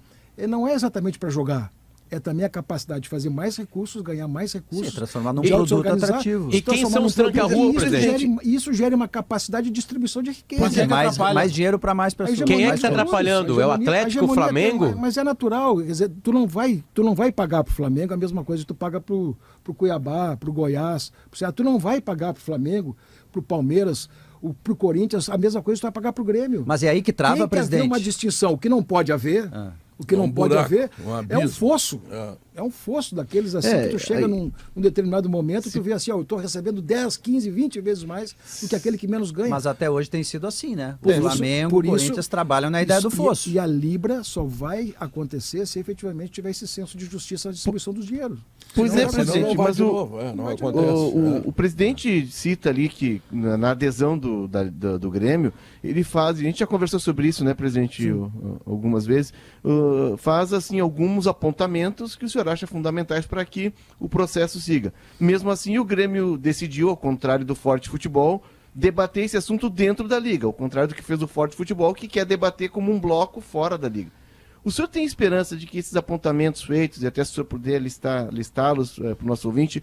Não é exatamente para jogar. É também a capacidade de fazer mais recursos, ganhar mais recursos. Sim, transformar num produto atrativo. E quem são os tranca-rua, presidente? Isso gera uma capacidade de distribuição de riqueza. Mas mais dinheiro para mais pessoas. Quem é que está atrapalhando? É o Atlético, o Flamengo? Mas é natural. Quer dizer, tu não vai pagar para o Flamengo a mesma coisa que tu paga para o Cuiabá, para o Goiás. Tu não vai pagar para o Flamengo, para o Palmeiras, para o Corinthians, a mesma coisa que tu vai pagar para o Grêmio. Mas é aí que trava, presidente. Tem uma distinção. O que não pode haver... O que não pode haver é um fosso. É um fosso daqueles assim que tu chega num determinado momento e tu vê assim, eu estou recebendo 10, 15, 20 vezes mais do que aquele que menos ganha. Mas até hoje tem sido assim, né? O Flamengo, o Corinthians trabalham na ideia do fosso. E a Libra só vai acontecer se efetivamente tiver esse senso de justiça na distribuição dos dinheiros. Pois é, presidente, mas o presidente cita ali que na adesão do Grêmio, ele faz, a gente já conversou sobre isso, né, presidente, algumas vezes, faz assim alguns apontamentos que o senhor acha fundamentais para que o processo siga. Mesmo assim, o Grêmio decidiu, ao contrário do Forte Futebol, debater esse assunto dentro da Liga, ao contrário do que fez o Forte Futebol, que quer debater como um bloco fora da Liga. O senhor tem esperança de que esses apontamentos feitos, e até se o senhor puder listá-los para o nosso ouvinte,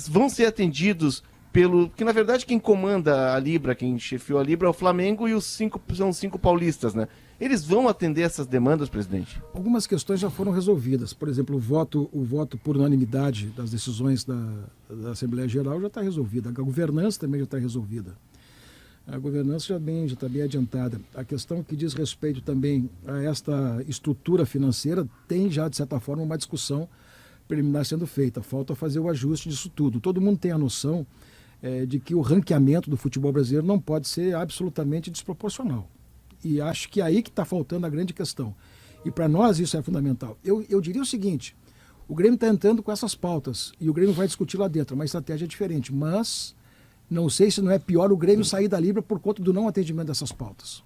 vão ser atendidos pelo... Porque, na verdade, quem comanda a Libra, quem chefiou a Libra é o Flamengo e são 5 paulistas, né? Eles vão atender essas demandas, presidente? Algumas questões já foram resolvidas. Por exemplo, o voto por unanimidade das decisões da Assembleia Geral já está resolvida. A governança também já está resolvida. A governança já está bem adiantada. A questão que diz respeito também a esta estrutura financeira tem já, de certa forma, uma discussão preliminar sendo feita. Falta fazer o ajuste disso tudo. Todo mundo tem a noção de que o ranqueamento do futebol brasileiro não pode ser absolutamente desproporcional. E acho que é aí que está faltando a grande questão. E para nós isso é fundamental. Eu diria o seguinte, o Grêmio está entrando com essas pautas e o Grêmio vai discutir lá dentro, uma estratégia diferente, mas... Não sei se não é pior o Grêmio sair da Libra por conta do não atendimento dessas pautas.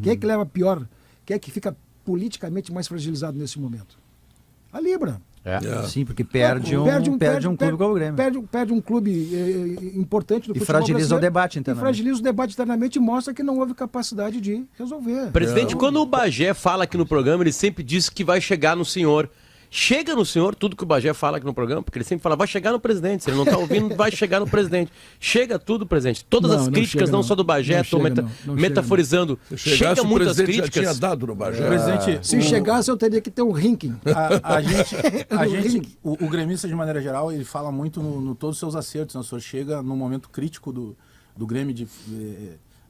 Quem é que leva pior? Quem é que fica politicamente mais fragilizado nesse momento? A Libra. Sim, porque perde um clube como o Grêmio. Perde um clube importante do futebol fragiliza brasileiro. O debate internamente. E fragiliza o debate internamente e mostra que não houve capacidade de resolver. Presidente, quando o Bagé fala aqui no programa, ele sempre diz que vai chegar no senhor. Chega no senhor tudo que o Bagé fala aqui no programa, porque ele sempre fala, vai chegar no presidente. Se ele não está ouvindo, vai chegar no presidente. Chega tudo, presidente. Todas as críticas, não só do Bagé, estou metaforizando. Chega muitas críticas. já tinha dado no Bagé. Presidente, se chegasse, eu teria que ter um ranking. O gremista, de maneira geral, ele fala muito no todos os seus acertos. Né? O senhor chega no momento crítico do Grêmio de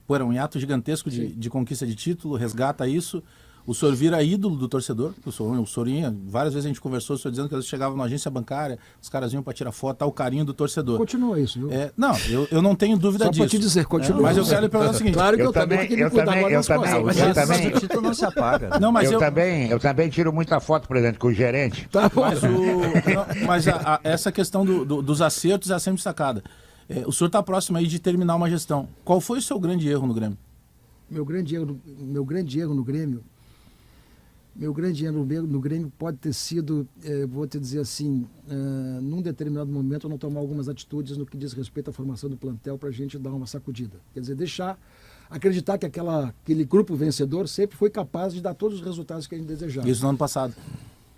pôr um hiato gigantesco de conquista de título, resgata isso. O senhor vira ídolo do torcedor, o senhor ia, várias vezes a gente conversou, o senhor dizendo que eles chegavam na agência bancária, os caras vinham para tirar foto, tá o carinho do torcedor. Continua isso, viu? Não, eu não tenho dúvida disso. Só para te dizer, continua. Mas eu quero lhe perguntar o seguinte. Claro que eu também tenho que me cuidar agora das costas. Mas o título não se apaga. Não, mas eu também tiro muita foto, presidente, com o gerente. Tá bom. Mas essa questão dos acertos é sempre sacada. O senhor está próximo aí de terminar uma gestão. Qual foi o seu grande erro no Grêmio? Meu grande erro no Grêmio... Meu grande erro no Grêmio pode ter sido, vou te dizer assim, num determinado momento eu não tomar algumas atitudes no que diz respeito à formação do plantel para a gente dar uma sacudida. Quer dizer, acreditar que aquele grupo vencedor sempre foi capaz de dar todos os resultados que a gente desejava. Isso no ano passado?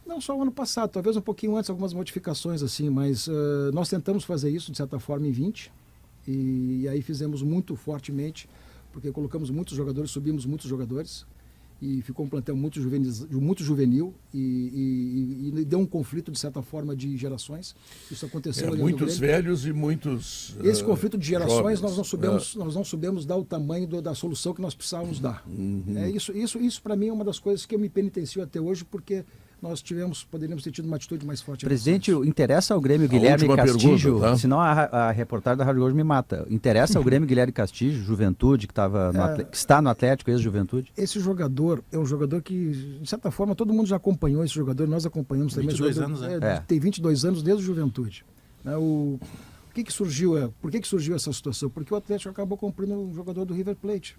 Não só o ano passado, talvez um pouquinho antes, algumas modificações assim, mas nós tentamos fazer isso, de certa forma, em 20, e aí fizemos muito fortemente, porque colocamos muitos jogadores, subimos muitos jogadores, e ficou um plantel muito juvenil e deu um conflito, de certa forma, de gerações. Isso aconteceu ali muitos velhos e muitos Esse conflito de gerações, jovens. nós não soubemos dar o tamanho da solução que nós precisávamos dar. Isso para mim, é uma das coisas que eu me penitencio até hoje, porque nós poderíamos ter tido uma atitude mais forte. Presidente, interessa ao Grêmio Guilherme Castillo, pergunta, tá? Senão a reportagem da Rádio Hoje me mata. Interessa ao Grêmio Guilherme Castillo, Juventude, que está no Atlético, ex-Juventude? Esse jogador é um jogador que, de certa forma, todo mundo já acompanhou esse jogador, nós acompanhamos também. 22 anos, tem 22 anos desde a Juventude. O que surgiu essa situação? Porque o Atlético acabou comprando um jogador do River Plate.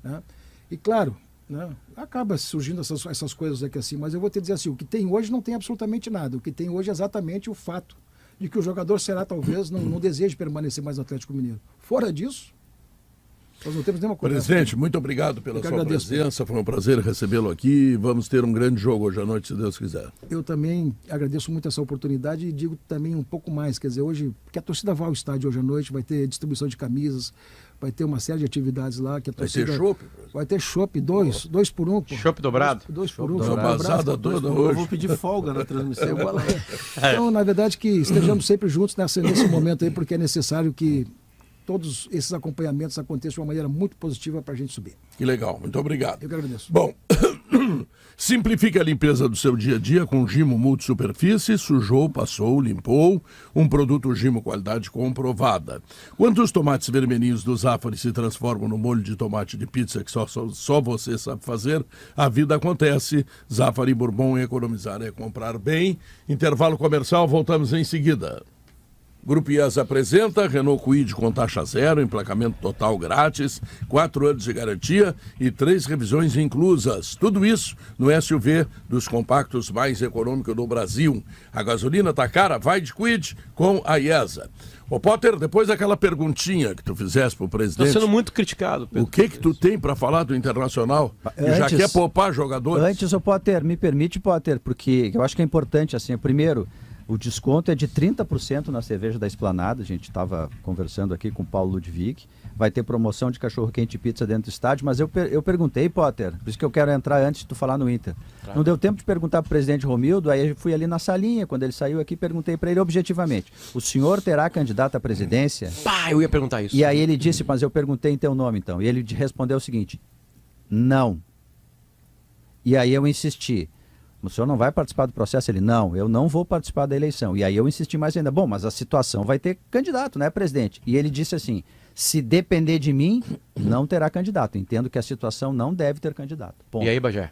Né? E claro, né, acaba surgindo essas coisas aqui assim, mas eu vou te dizer assim, o que tem hoje não tem absolutamente nada. O que tem hoje é exatamente o fato de que o jogador será, talvez, não deseje permanecer mais no Atlético Mineiro. Fora disso, nós não temos nenhuma coisa. Presidente, muito obrigado pela sua presença. Foi um prazer recebê-lo aqui. Vamos ter um grande jogo hoje à noite, se Deus quiser. Eu também agradeço muito essa oportunidade e digo também um pouco mais. Quer dizer, hoje, porque a torcida vai ao estádio hoje à noite, vai ter distribuição de camisas, vai ter uma série de atividades lá. Que a torcida... Vai ter chopp? Vai ter chopp, dois por um. Chopp dobrado? Dois por um. Dobrado toda hoje. Eu vou pedir folga na transmissão. Então, na verdade, que estejamos sempre juntos nesse momento aí, porque é necessário que todos esses acompanhamentos aconteçam de uma maneira muito positiva para a gente subir. Que legal, muito obrigado. Eu que agradeço. Bom, simplifique a limpeza do seu dia a dia com Gimo Multisuperfície, sujou, passou, limpou, um produto Gimo qualidade comprovada. Quando os tomates vermelhinhos do Zafari se transformam no molho de tomate de pizza que só você sabe fazer, a vida acontece. Zafari Bourbon, economizar é comprar bem. Intervalo comercial, voltamos em seguida. Grupo IES apresenta Renault Kwid com taxa zero, emplacamento total grátis, 4 anos de garantia e 3 revisões inclusas. Tudo isso no SUV dos compactos mais econômicos do Brasil. A gasolina tá cara? Vai de Kwid com a IESA. Ô Potter, depois daquela perguntinha que tu fizesse pro presidente... Estou sendo muito criticado, Pedro. O que tu tem para falar do Internacional? Que já quer poupar jogadores? Antes, ô Potter, me permite, Potter, porque eu acho que é importante, assim, primeiro... O desconto é de 30% na cerveja da Esplanada, a gente estava conversando aqui com o Paulo Ludwig, vai ter promoção de cachorro-quente e pizza dentro do estádio, mas eu perguntei, Potter, por isso que eu quero entrar antes de tu falar no Inter. Claro. Não deu tempo de perguntar para o presidente Romildo, aí eu fui ali na salinha, quando ele saiu aqui, perguntei para ele objetivamente, o senhor terá candidato à presidência? Pá, eu ia perguntar isso. E aí ele disse, mas eu perguntei em teu nome então, e ele respondeu o seguinte, não. E aí eu insisti. O senhor não vai participar do processo? Ele, não, eu não vou participar da eleição. E aí eu insisti mais ainda, bom, mas a situação vai ter candidato, né, presidente? E ele disse assim, se depender de mim, não terá candidato. Entendo que a situação não deve ter candidato. Ponto. E aí, Bagé?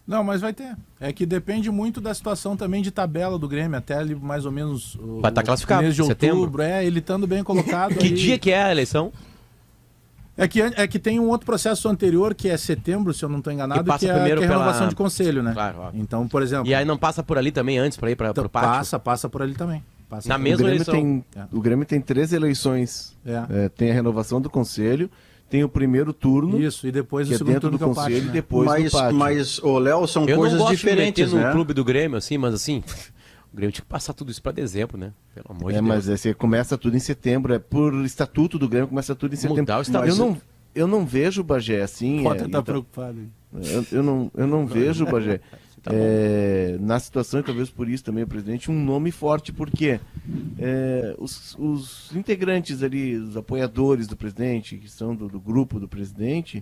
Não, mas vai ter. É que depende muito da situação também de tabela do Grêmio, até ali mais ou menos... Vai estar classificado, mês de setembro. Outubro, ele estando bem colocado. Que dia que é a eleição? É que tem um outro processo anterior, que é setembro, se eu não estou enganado, que é a renovação de conselho, né? Claro, óbvio. Então, por exemplo... E aí não passa por ali também antes, para ir para o pátio? Passa por ali também. Na mesma eleição. O Grêmio tem 3 eleições. Tem a renovação do conselho, tem o primeiro turno. Isso, e depois o segundo turno do conselho, e depois do pátio. Mas, Léo, são coisas diferentes, né? No clube do Grêmio, assim, mas assim... O Grêmio tinha que passar tudo isso para dezembro, né? Pelo amor de Deus. Mas você começa tudo em setembro, por estatuto do Grêmio, começa tudo em setembro. Mudar o estatuto. Eu não vejo, Bagé, assim... Pode estar preocupado. Eu não vejo, Bagé, na situação, e talvez por isso também o presidente, um nome forte, porque os integrantes ali, os apoiadores do presidente, que são do grupo do presidente,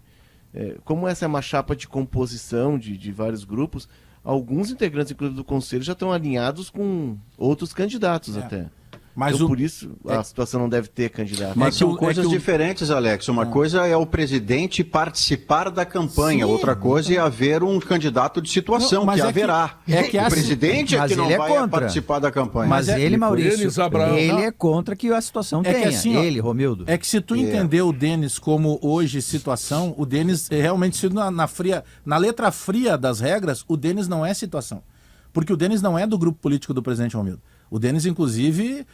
como essa é uma chapa de composição de vários grupos, alguns integrantes, inclusive do conselho, já estão alinhados com outros candidatos até. Mas então, por isso a situação não deve ter candidato. Mas são coisas diferentes, Alex. Uma coisa é o presidente participar da campanha, outra coisa é haver um candidato de situação, que haverá. O presidente é que não vai participar da campanha. Mas ele, Maurício, ele é contra que a situação tenha. Assim, ele, Romildo. É que se tu entender o Denis como hoje situação, o Denis realmente, na letra fria das regras, o Denis não é situação. Porque o Denis não é do grupo político do presidente Romildo. O Denis, inclusive,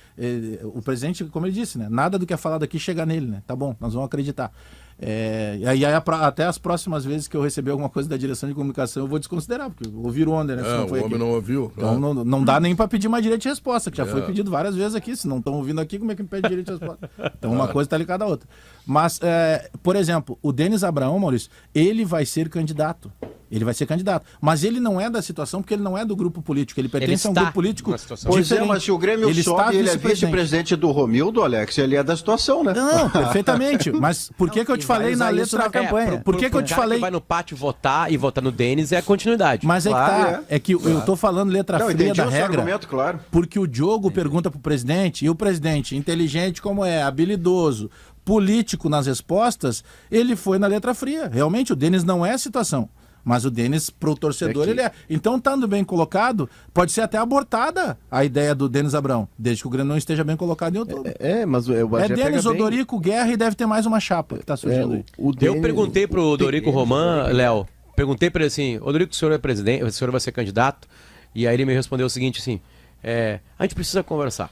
o presidente, como ele disse, né? Nada do que é falado aqui chega nele, né? Tá bom, nós vamos acreditar. E aí até as próximas vezes que eu receber alguma coisa da direção de comunicação, eu vou desconsiderar, porque ouviram ontem, né? O homem não ouviu. Então não dá nem para pedir mais direito de resposta, que já foi pedido várias vezes aqui. Se não estão ouvindo aqui, como é que me pede direito de resposta? Então uma coisa está ligada à outra. Mas, por exemplo, o Denis Abraão, Maurício, ele vai ser candidato. Ele vai ser candidato. Mas ele não é da situação, porque ele não é do grupo político. Ele pertence a um grupo político diferente. Mas se o Grêmio sobe, ele é vice-presidente do Romildo, Alex, ele é da situação, né? Não, perfeitamente. Mas por que eu te falei na letra da campanha? Por que eu te falei... que vai no pátio votar e votar no Denis é a continuidade. Mas é que eu tô falando letra fria da regra, argumento, claro. Porque o Diogo pergunta pro presidente, e o presidente, inteligente como é, habilidoso, político nas respostas, ele foi na letra fria. Realmente, o Denis não é a situação. Mas o Denis, pro torcedor, ele é. Então, estando bem colocado, pode ser até abortada a ideia do Denis Abrão, desde que o Grêmio não esteja bem colocado em outubro. Mas o Bagé Denis, Odorico, Guerra e deve ter mais uma chapa que tá surgindo aí. Eu perguntei pro Odorico Roman, Léo, perguntei para ele assim, Odorico, o senhor é presidente, o senhor vai ser candidato? E aí ele me respondeu o seguinte, assim, a gente precisa conversar.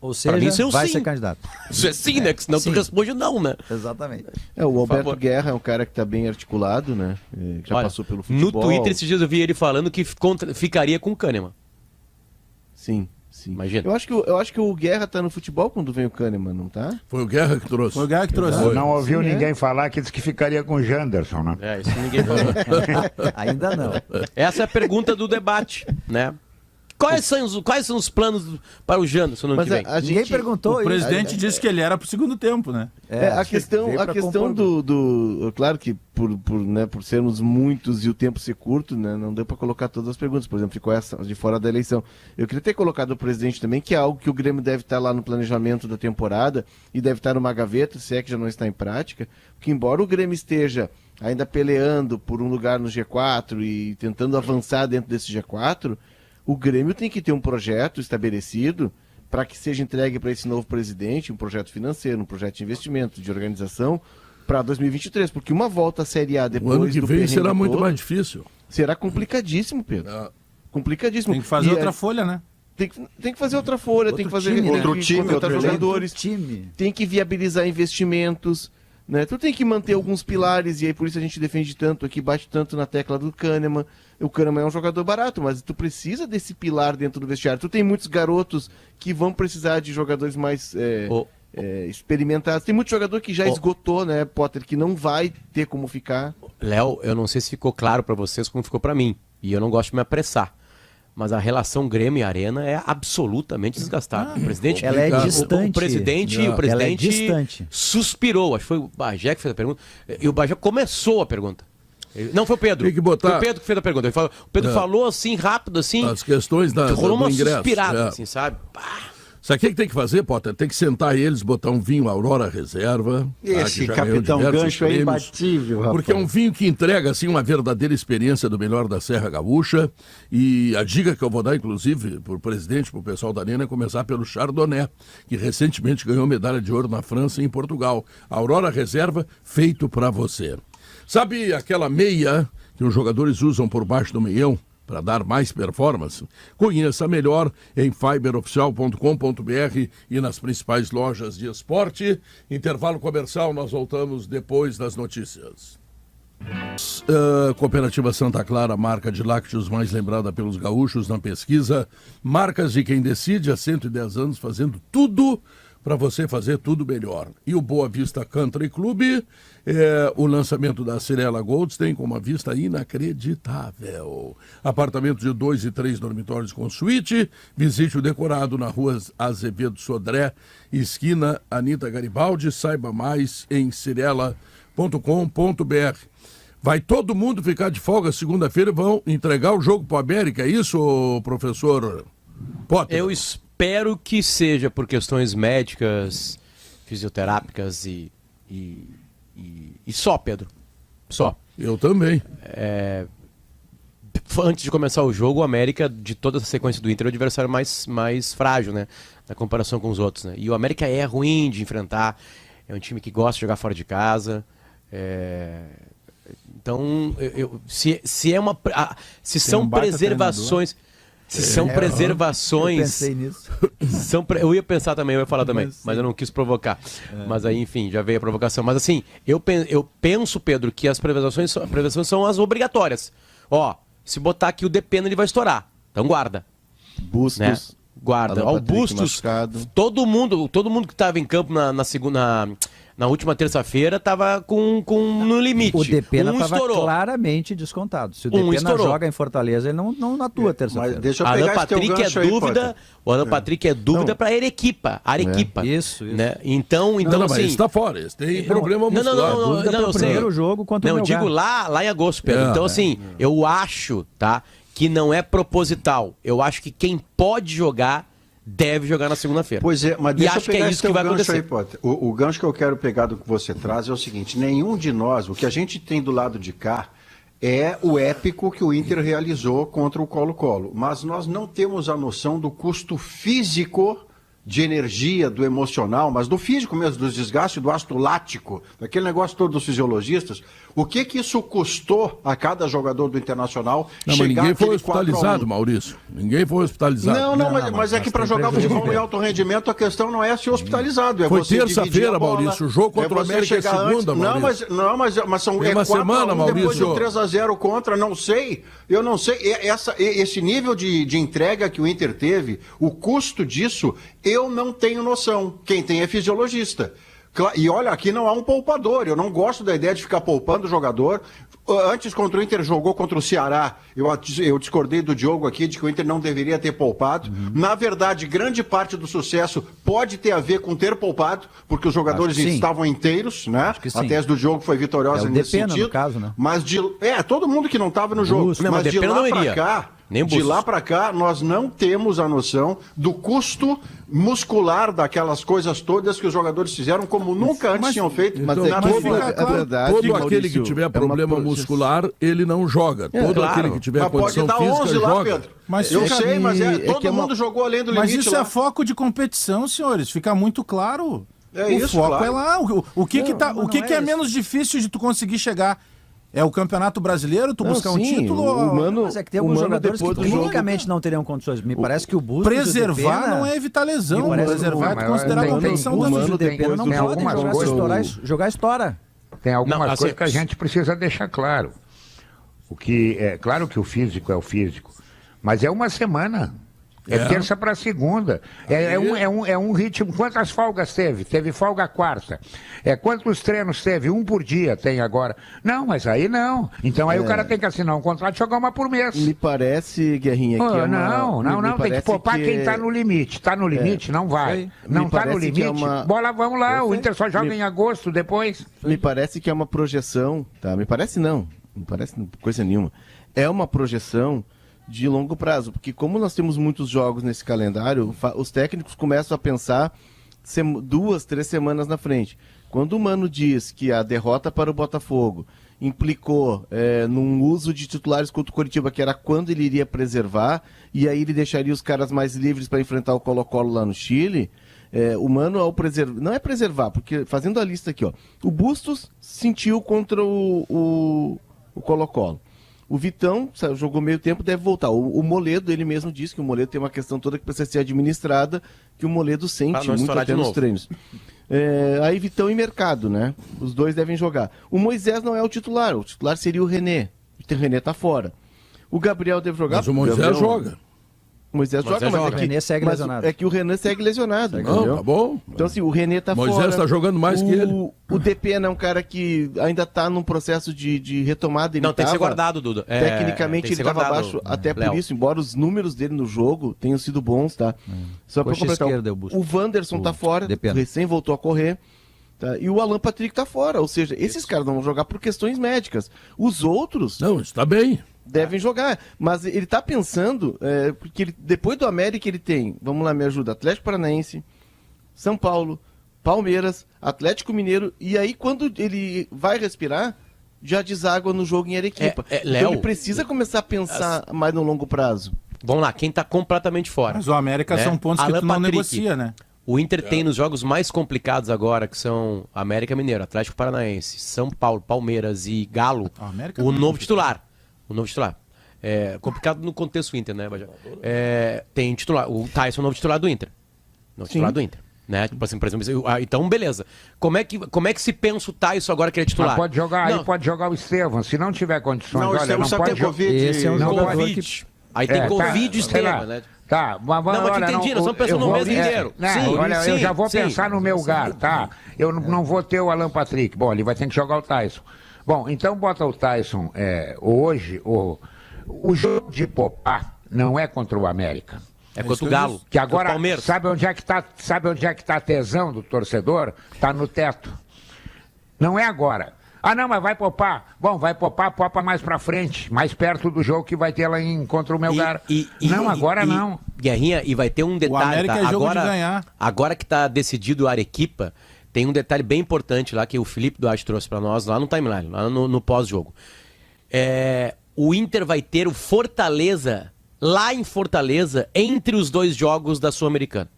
Ou seja, vai ser candidato. Isso é sim, né? Que senão tu responde não, né? Exatamente. O Alberto Guerra é um cara que tá bem articulado, né? Que já passou pelo futebol. No Twitter esses dias eu vi ele falando que ficaria com o Kahneman. Sim. Imagina. Eu acho que o Guerra tá no futebol quando vem o Kahneman, não tá? Foi o Guerra que trouxe. Foi o Guerra que trouxe. Não ouviu ninguém falar que disse que ficaria com o Janderson, né? Isso ninguém falou. Ainda não. Essa é a pergunta do debate, né? Quais são os planos para o Janderson no ano que vem? Ninguém perguntou isso. O presidente disse que ele era pro segundo tempo, né? A questão do... Claro que por sermos muitos e o tempo ser curto, né, não deu para colocar todas as perguntas. Por exemplo, ficou essa de fora da eleição. Eu queria ter colocado o presidente também, que é algo que o Grêmio deve estar lá no planejamento da temporada e deve estar numa gaveta, se é que já não está em prática, que embora o Grêmio esteja ainda peleando por um lugar no G4 e tentando avançar dentro desse G4... O Grêmio tem que ter um projeto estabelecido para que seja entregue para esse novo presidente, um projeto financeiro, um projeto de investimento, de organização, para 2023. Porque uma volta à Série A depois o ano que vem será muito mais difícil. Será complicadíssimo, Pedro. Complicadíssimo. Tem que fazer outra folha, né? Tem que fazer outra folha, tem que fazer outro time, outros jogadores, tem que viabilizar investimentos. Né? Tu tem que manter alguns pilares, e aí por isso a gente defende tanto aqui, bate tanto na tecla do Kahneman. O Kahneman é um jogador barato, mas tu precisa desse pilar dentro do vestiário. Tu tem muitos garotos que vão precisar de jogadores mais experimentados. Tem muito jogador que já esgotou, né, Potter, que não vai ter como ficar. Léo, eu não sei se ficou claro para vocês como ficou para mim, e eu não gosto de me apressar. Mas a relação Grêmio e Arena é absolutamente desgastada. O presidente, ela é distante. O presidente ela é distante. Suspirou. Acho que foi o Bagé que fez a pergunta. E o Bagé começou a pergunta. Não, foi o Pedro. Tem que botar... Foi o Pedro que fez a pergunta. O Pedro falou assim, rápido, assim. As questões rolou uma ingresso, suspirada, assim, sabe? Sabe o que tem que fazer, Potter? Tem que sentar eles, botar um vinho Aurora Reserva. Esse Capitão Gancho é imbatível, rapaz. Porque é um vinho que entrega, assim, uma verdadeira experiência do melhor da Serra Gaúcha. E a dica que eu vou dar, inclusive, para o presidente, para o pessoal da Arena, é começar pelo Chardonnay, que recentemente ganhou medalha de ouro na França e em Portugal. Aurora Reserva, feito para você. Sabe aquela meia que os jogadores usam por baixo do meião? Para dar mais performance? Conheça melhor em fiberoficial.com.br e nas principais lojas de esporte. Intervalo comercial, nós voltamos depois das notícias. Cooperativa Santa Clara, marca de lácteos mais lembrada pelos gaúchos na pesquisa. Marcas de quem decide há 110 anos fazendo tudo para você fazer tudo melhor. E o Boa Vista Country Club, o lançamento da Cirela Goldstein com uma vista inacreditável. Apartamento de 2 e 3 dormitórios com suíte. Visite o decorado na rua Azevedo Sodré, esquina Anita Garibaldi. Saiba mais em cirela.com.br. Vai todo mundo ficar de folga segunda-feira e vão entregar o jogo para o América, é isso, professor Potter? Eu espero que seja por questões médicas, fisioterápicas e só, Pedro. Só. Eu também. Antes de começar o jogo, o América, de toda essa sequência do Inter, é o adversário mais frágil, né? Na comparação com os outros, né? E o América é ruim de enfrentar. É um time que gosta de jogar fora de casa. Então, se são preservações... Se são preservações... Eu pensei nisso. Eu ia pensar também, eu ia falar também, mas eu não quis provocar. Mas aí, enfim, já veio a provocação. Mas assim, eu penso, Pedro, que as preservações são as obrigatórias. Ó, se botar aqui o Depena, ele vai estourar. Então guarda. Bustos. Né? Guarda. Ó, o Bustos, todo mundo que estava em campo na última terça-feira estava no limite. O Depena estava claramente descontado. Se o Depena joga em Fortaleza, ele não atua terça-feira. Deixa eu pegar Alan Patrick é dúvida. O Alan Patrick é dúvida para Arequipa. Isso. Né? Então não, assim. Mas ele está fora. Ele tem problema muscular. Não, eu sei. Primeiro jogo contra o Melgar. Digo lá em agosto, Pedro. Então assim, eu acho, tá, que não é proposital. Eu acho que quem pode jogar deve jogar na segunda-feira. Pois é, mas deixa eu pegar isso que vai acontecer. Aí, Potter. O gancho que eu quero pegar do que você traz é o seguinte: nenhum de nós, o que a gente tem do lado de cá é o épico que o Inter realizou contra o Colo-Colo. Mas nós não temos a noção do custo físico de energia, do emocional, mas do físico mesmo, do desgaste, do ácido lático, daquele negócio todo dos fisiologistas. O que isso custou a cada jogador do Internacional? Não, mas ninguém foi hospitalizado, Maurício. Ninguém foi hospitalizado. Não, mas é que para jogar futebol em alto rendimento a questão não é ser hospitalizado. Foi terça-feira, Maurício. O jogo contra o América é segunda, Maurício. Mas são uma semana, Maurício. Depois do 3-0 contra, não sei. Eu não sei. Esse nível de entrega que o Inter teve, o custo disso, eu não tenho noção. Quem tem é fisiologista. E olha, aqui não há um poupador. Eu não gosto da ideia de ficar poupando o jogador. Antes, contra o Inter jogou contra o Ceará, eu discordei do Diogo aqui de que o Inter não deveria ter poupado. Na verdade, grande parte do sucesso pode ter a ver com ter poupado, porque os jogadores estavam inteiros, né? A tese do Diogo foi vitoriosa nesse sentido. No caso, né? Mas todo mundo que não estava no jogo. Mas de lá para cá... De lá para cá, nós não temos a noção do custo muscular daquelas coisas todas que os jogadores fizeram, como nunca antes tinham feito. Mas todo aquele que tiver problema muscular, ele não joga. Todo aquele que tiver condição física, joga. Pedro. Mas eu sei, mas todo mundo jogou além do limite. Mas isso é foco de competição, senhores. Fica muito claro. O foco é lá. O que é menos difícil de tu conseguir chegar? É o Campeonato Brasileiro, tu buscar um título? Mas é que tem alguns jogadores que tecnicamente não teriam condições. Me parece que o Bustos preservar não é evitar lesão. Preservar é considerar a competição do ano. Não pode jogar história. Tem algumas coisas que a gente precisa deixar claro. O que é claro que o físico é o físico, mas é uma semana. É terça para segunda. É um ritmo. Quantas folgas teve? Teve folga quarta. Quantos treinos teve? Um por dia tem agora. Não, mas aí não. Então aí o cara tem que assinar um contrato e jogar uma por mês. Me parece, Guerrinha, que Não. Tem que poupar quem tá no limite. Tá no limite? Não vai. Não tá no limite? Bola, vamos lá. O Inter só joga em agosto depois. Me parece que é uma projeção, tá? Me parece não. Me parece coisa nenhuma. É uma projeção de longo prazo, porque como nós temos muitos jogos nesse calendário, os técnicos começam a pensar 2, 3 semanas na frente. Quando o Mano diz que a derrota para o Botafogo implicou num uso de titulares contra o Coritiba, que era quando ele iria preservar, e aí ele deixaria os caras mais livres para enfrentar o Colo-Colo lá no Chile, o Mano, ao preservar, não é preservar, porque fazendo a lista aqui, ó, o Bustos sentiu contra o Colo-Colo. O Vitão jogou meio tempo, deve voltar. O Moledo, ele mesmo disse que o Moledo tem uma questão toda que precisa ser administrada, que o Moledo sente muito até nos treinos. Aí Vitão e Mercado, né? Os dois devem jogar. O Moisés não é o titular seria o René. O René tá fora. O Gabriel deve jogar. Mas o Moisés joga. O Moisés joga, mas o René segue lesionado. É que o René segue lesionado. Não, tá bom. Então, assim, o René tá Moisés fora. Moisés tá jogando mais que ele. O DPN é um cara que ainda tá num processo de retomada. Não, tem que ser guardado, Duda. Tecnicamente ele estava abaixo, até por isso, embora os números dele no jogo tenham sido bons, tá? Só para completar, o Wanderson tá fora, recém voltou a correr. Tá? E o Alan Patrick tá fora, ou seja, esses caras não vão jogar por questões médicas. Os outros... Não, está bem. Devem jogar, mas ele tá pensando, porque depois do América ele tem, vamos lá, me ajuda, Atlético Paranaense, São Paulo, Palmeiras, Atlético Mineiro, e aí quando ele vai respirar, já deságua no jogo em Arequipa. Então ele precisa começar a pensar mais no longo prazo. Vamos lá, quem tá completamente fora? Mas o América são pontos que tu não negocia, né? O Inter tem nos jogos mais complicados agora, que são América Mineiro, Atlético Paranaense, São Paulo, Palmeiras e Galo, o novo titular. O novo titular. Complicado no contexto Inter, né, Bajé? Tem titular, o Tyson, o novo titular do Inter. Novo titular do Inter. Né? Tipo assim, por exemplo, então, beleza. Como é que se pensa o Tyson agora que ele é titular? Mas pode jogar, aí pode jogar o Estevão. Se não tiver condições, não, olha, não pode jogar. Esse é um jogador que... Aí tem Covid e Estevão, né? Tá, mas não, mas entendi, nós estamos pensando no mês inteiro. Eu já vou pensar no meu lugar, tá? Eu não vou ter o Alan Patrick. Bom, ele vai ter que jogar o Tyson. Bom, então bota o Tyson hoje. O jogo de poupar não é contra o América. É contra o Galo. Que agora, sabe onde é que tá a tesão do torcedor? Tá no teto. Não é agora. Ah, não, mas vai poupar. Bom, vai poupar, popa mais pra frente, mais perto do jogo que vai ter lá contra o Melgar. Não, agora não. Guerrinha, e vai ter um detalhe, o América é jogo de ganhar. Agora que tá decidido a Arequipa, tem um detalhe bem importante lá que o Felipe Duarte trouxe pra nós lá no timeline, lá no pós-jogo. o Inter vai ter o Fortaleza, lá em Fortaleza, entre os 2 jogos da Sul-Americana.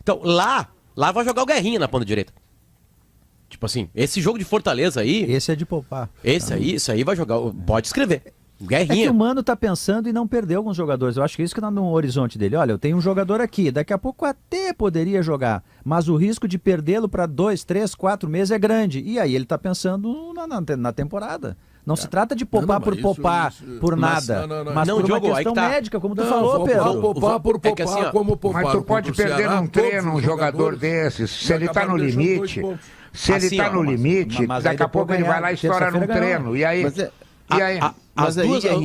Então, lá vai jogar o Guerrinha na ponta direita. Tipo assim, esse jogo de Fortaleza aí... Esse é de poupar. Isso aí vai jogar... Pode escrever. Guerrinha. É que o Mano tá pensando em não perder alguns jogadores. Eu acho que isso que tá no horizonte dele. Olha, eu tenho um jogador aqui, daqui a pouco até poderia jogar, mas o risco de perdê-lo para 2, 3, 4 meses é grande. E aí ele tá pensando na temporada. Não se trata de poupar por poupar, por nada. Mas por uma questão médica, como tu falou, Pedro. Poupar por poupar, assim, como poupar. Mas tu pode perder num treino um jogador desses, se ele tá no limite... Se ele tá no limite, daqui a pouco ele vai lá e estoura num treino. E aí...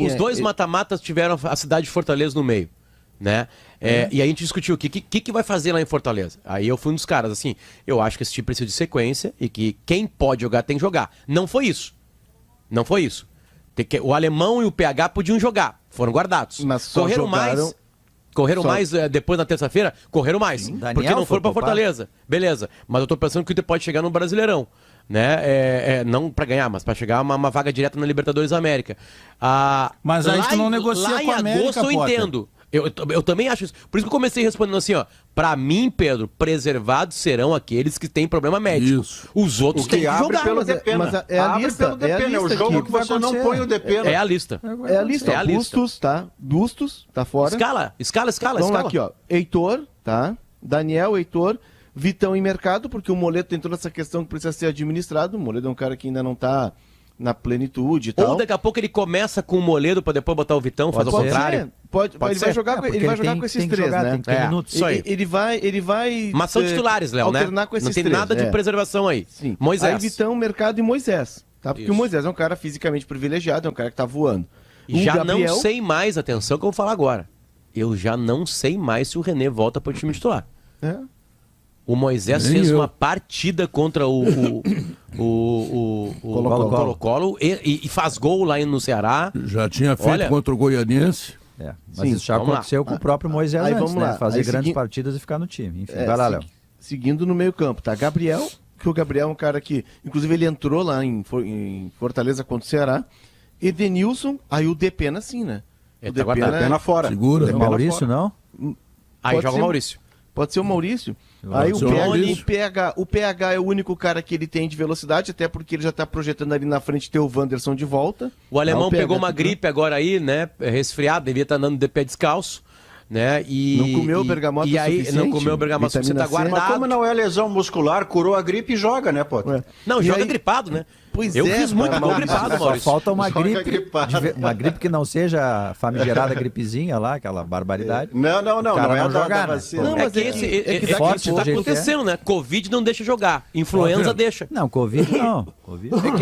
Os 2 mata-matas tiveram a cidade de Fortaleza no meio, né? E aí a gente discutiu o que vai fazer lá em Fortaleza. Aí eu fui um dos caras, assim, eu acho que esse time precisa de sequência e que quem pode jogar tem que jogar. Não foi isso. O Alemão e o PH podiam jogar, foram guardados. Mas Correram mais depois na terça-feira? Correram mais. Sim, porque não foram pra Fortaleza. Beleza. Mas eu tô pensando que o Inter pode chegar no Brasileirão. Né? Não pra ganhar, mas pra chegar uma vaga direta na Libertadores da América. Mas aí tu não negocia lá com a América, agosto eu entendo. Eu também acho isso. Por isso que eu comecei respondendo assim, ó. Pra mim, Pedro, preservados serão aqueles que têm problema médico. Isso. Os outros têm que jogar. Pelo Depena. Mas é a lista. É o jogo que você não põe o Depena. É a lista. É a lista. Bustos, tá? Bustos, tá fora. Escala. Lá aqui, ó. Heitor, tá? Daniel, Heitor. Vitão em mercado, porque o Moledo tem toda essa questão que precisa ser administrado. O Moledo é um cara que ainda não tá na plenitude e tal. Ou daqui a pouco ele começa com o Moledo pra depois botar o Vitão, faz o contrário. Pode ele vai jogar com esses 3, né? Isso aí. Ele vai mas são titulares, Léo, né? Com esses não tem 3, nada de preservação aí. Sim. Moisés. Aí Vitão, mercado e Moisés. Tá? Porque o Moisés é um cara fisicamente privilegiado, é um cara que tá voando. Não sei mais, atenção que eu vou falar agora. Eu já não sei mais se o René volta pro time titular. O Moisés fez uma partida contra o Colo-Colo e faz gol lá no Ceará. Já tinha feito contra o Goianiense. Mas isso já aconteceu com o próprio Moisés antes, né? Fazer grandes partidas e ficar no time. Enfim, vai lá, Léo. Seguindo no meio campo, tá? Gabriel, que o Gabriel é um cara que, inclusive, ele entrou lá em Fortaleza contra o Ceará. Edenilson, aí o Depena sim, né? O Depena fora. Segura. Maurício, não? Aí joga o Maurício. Pode ser o Maurício. Aí o PH é o único cara que ele tem de velocidade, até porque ele já tá projetando ali na frente ter o Wanderson de volta. O alemão pegou uma gripe agora aí, né? Resfriado, devia estar andando de pé descalço. Né? Não comeu bergamota suficiente? Não comeu bergamota suficiente, tá guardado. Mas como não é lesão muscular, curou a gripe e joga, né, Potter? Não, joga gripado, né? Eu fiz muito mal gripado, Maurício. Só falta uma gripe, uma gripe que não seja a famigerada gripezinha lá, aquela barbaridade. Não é jogar, da vacina. Não, mas é que forte tá acontecendo, né? Covid não deixa jogar, influenza deixa. Não, Covid não.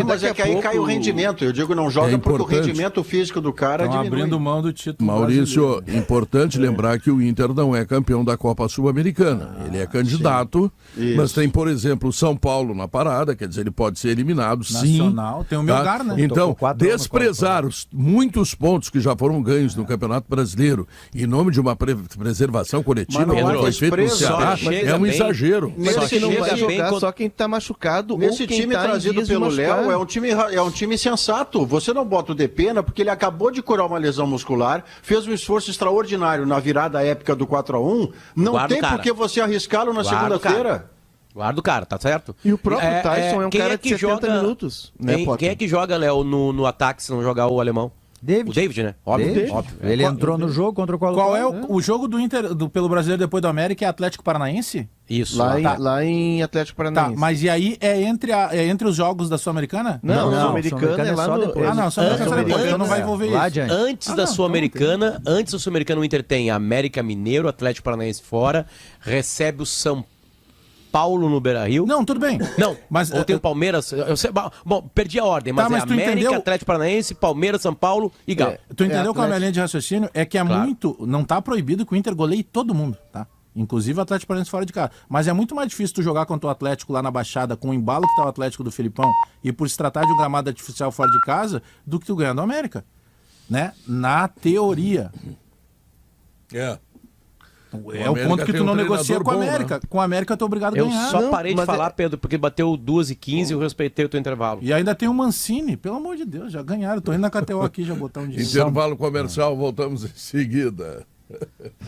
Mas é que aí cai o rendimento. Eu digo não joga porque o rendimento físico do cara diminui. Abrindo mão do título. Maurício, importante lembrar que o Inter não é campeão da Copa Sul-Americana. Ele é candidato, mas tem, por exemplo, o São Paulo na parada, quer dizer, ele pode ser eliminado, Nacional, tem o Melgar, né? Então, desprezar muitos pontos que já foram ganhos no Campeonato Brasileiro em nome de uma preservação coletiva, como foi feito no Ceará, é um exagero. Mas só que não vai jogar só quem tá machucado. Nesse ou quem time tá trazido pelo Léo é um time sensato. Você não bota o Depena porque ele acabou de curar uma lesão muscular, fez um esforço extraordinário na virada épica do 4-1. Não tem por que você arriscá-lo na segunda-feira. Guarda o cara, tá certo? E o próprio Tyson é um cara de 70 minutos. Né, quem é que joga, Léo, no ataque se não jogar o alemão? O David, né? Óbvio. Ele entrou no jogo contra o Colo-Colo. Qual é o jogo do Inter pelo Brasileiro depois do América? É Atlético Paranaense? Isso. Lá em Atlético Paranaense. Tá, mas e aí é entre os jogos da Sul-Americana? Não, Sul-Americana é lá no... Sul-Americana então não vai envolver isso. Antes da Sul-Americana, o Inter tem América Mineiro, Atlético Paranaense fora, recebe o São Paulo no Beira-Rio. Não, tudo bem. Não, mas ou tem o Palmeiras. Bom, perdi a ordem, mas é América, entendeu? Atlético Paranaense, Palmeiras, São Paulo e Galo. Tu entendeu qual é a minha linha de raciocínio? É que muito. Não tá proibido que o Inter goleie todo mundo, tá? Inclusive o Atlético Paranaense fora de casa. Mas é muito mais difícil tu jogar contra o Atlético lá na Baixada com o embalo que tá o Atlético do Filipão e por se tratar de um gramado artificial fora de casa do que tu ganhando o América. Né? Na teoria. É o ponto que tu não negocia com a América. Com a América tu é obrigado a Eu ganhar. só parei de falar, Pedro, porque bateu 2h15 e eu respeitei o teu intervalo. E ainda tem o Mancini, pelo amor de Deus, já ganharam. Tô indo na KTO aqui já botar um dinheiro. Intervalo comercial, voltamos em seguida.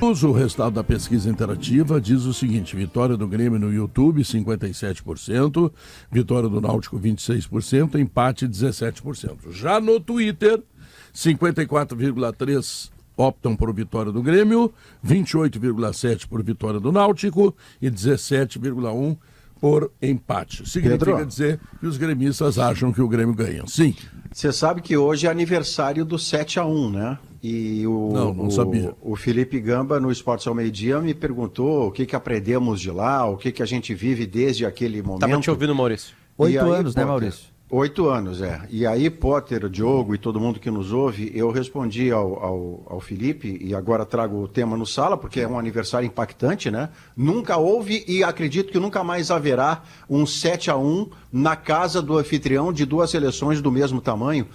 O resultado da pesquisa interativa diz o seguinte: vitória do Grêmio no YouTube 57%, vitória do Náutico 26%, empate 17%. Já no Twitter, 54,3% optam por vitória do Grêmio, 28,7% por vitória do Náutico e 17,1% por empate. Significa dizer que os gremistas acham que o Grêmio ganha. Sim. Você sabe que hoje é aniversário do 7-1, né? E não sabia. O Felipe Gamba, no Esportes ao Meio-Dia, me perguntou o que aprendemos de lá, o que a gente vive desde aquele momento. Tava te ouvindo, Maurício. 8 anos, né, Maurício? 8 anos, é. E aí, Potter, Diogo e todo mundo que nos ouve, eu respondi ao Felipe, e agora trago o tema no sala, porque é um aniversário impactante, né? Nunca houve e acredito que nunca mais haverá um 7-1 na casa do anfitrião de duas seleções do mesmo tamanho.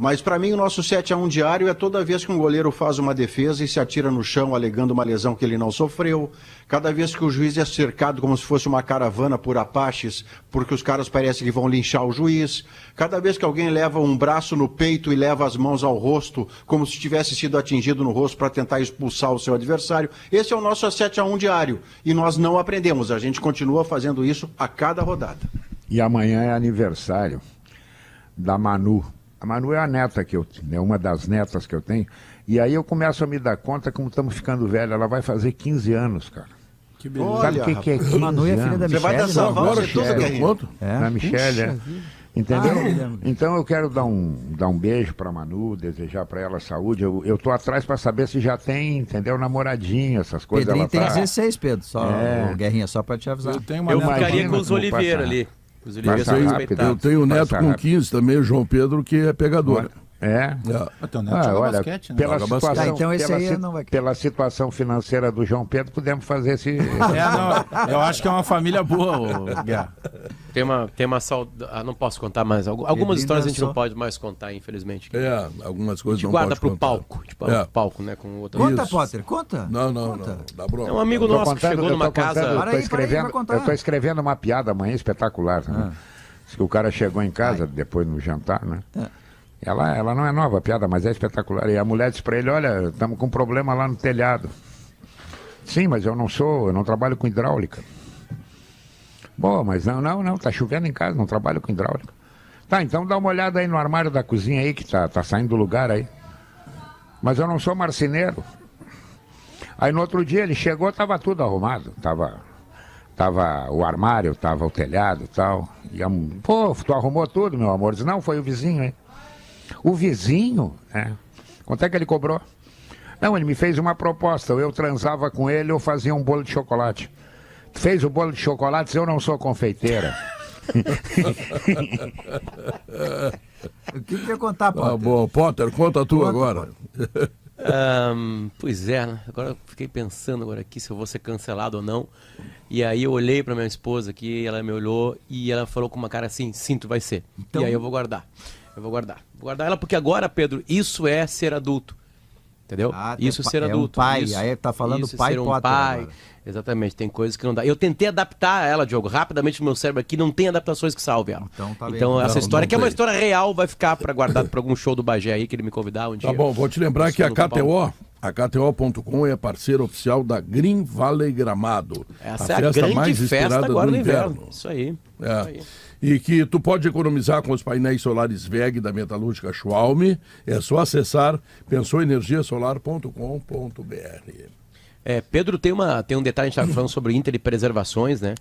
Mas para mim o nosso 7-1 diário é toda vez que um goleiro faz uma defesa e se atira no chão alegando uma lesão que ele não sofreu, cada vez que o juiz é cercado como se fosse uma caravana por apaches, porque os caras parecem que vão linchar o juiz, cada vez que alguém leva um braço no peito e leva as mãos ao rosto, como se tivesse sido atingido no rosto para tentar expulsar o seu adversário. Esse é o nosso 7-1 diário e nós não aprendemos, a gente continua fazendo isso a cada rodada. E amanhã é aniversário da Manu. A Manu é a neta que eu tenho, é uma das netas que eu tenho. E aí eu começo a me dar conta como estamos ficando velhos. Ela vai fazer 15 anos, cara. Que beleza. Sabe o que é 15 A Manu é filha da anos? Michelle. Você vai dançar Agora, tudo, Guerrinho. A Michelle, entendeu? Então eu quero dar um beijo pra Manu, desejar pra ela saúde. Eu tô atrás pra saber se já tem, entendeu, namoradinho, essas coisas. Pedrinho ela tem tá... 16, Pedro. Só o Guerrinha, só pra te avisar. Eu tenho uma Eu neta ficaria aqui, com os Oliveira ali. Os Oliveira Passa são rápido. respeitados. Eu tenho um neto Passa com rápido. 15 também, o João Pedro, que é pegador. É? O teu neto joga olha, basquete, né? pela Joga situação, basquete. Então esse pela, aí não vai- pela situação financeira do João Pedro, podemos fazer esse... Eu acho que é uma família boa, ô Guerra. Tem uma saudade. Não posso contar mais. Algumas histórias a gente não pode mais contar, infelizmente. Algumas A coisas gente não guarda pode pro contar. palco. Tipo, pro palco, né? Com outra. Conta, Isso. Potter, conta. Não, dá bronca. É um amigo nosso que chegou numa casa. Eu tô escrevendo uma piada amanhã espetacular. Né? Diz que o cara chegou em casa, depois no jantar, né? Ela não é nova a piada, mas é espetacular. E a mulher disse pra ele, olha, estamos com um problema lá no telhado. Sim, mas eu não trabalho com hidráulica. Bom, mas não, tá chovendo em casa, não trabalho com hidráulica. Tá, então dá uma olhada aí no armário da cozinha aí, que tá saindo do lugar aí. Mas eu não sou marceneiro. Aí no outro dia ele chegou, tava tudo arrumado. Tava o armário, tava o telhado e tal. E pô, tu arrumou tudo, meu amor? Diz, não, foi o vizinho, hein? O vizinho? É. Quanto é que ele cobrou? Não, ele me fez uma proposta. Eu transava com ele, eu fazia um bolo de chocolate. Fez o bolo de chocolate, eu não sou confeiteira. O que ia contar, Potter? Tá bom, Potter, conta tu agora. Pois é, né? Agora eu fiquei pensando agora aqui se eu vou ser cancelado ou não. E aí eu olhei pra minha esposa aqui, ela me olhou e ela falou com uma cara assim, sim, tu vai ser. Então... E aí eu vou guardar. Vou guardar ela porque agora, Pedro, isso é ser adulto. Entendeu? Isso ser adulto. Um pai, isso, aí tá falando isso, pai ser um Potter pai. agora. Exatamente, tem coisas que não dá. Eu tentei adaptar ela, Diogo, rapidamente no meu cérebro aqui, não tem adaptações que salvem ela. Então essa história, que é uma história real, vai ficar para guardado para algum show do Bagé aí, que ele me convidar um dia. Tá bom, vou te lembrar que a KTO.com é parceira oficial da Green Valley Gramado. Essa é a grande festa agora no inverno. Isso aí. É. Isso aí. E que tu pode economizar com os painéis solares VEG da metalúrgica Schwalm. É só acessar pensouenergiasolar.com.br. Pedro, tem um detalhe, a gente estava falando sobre Inter e preservações, né?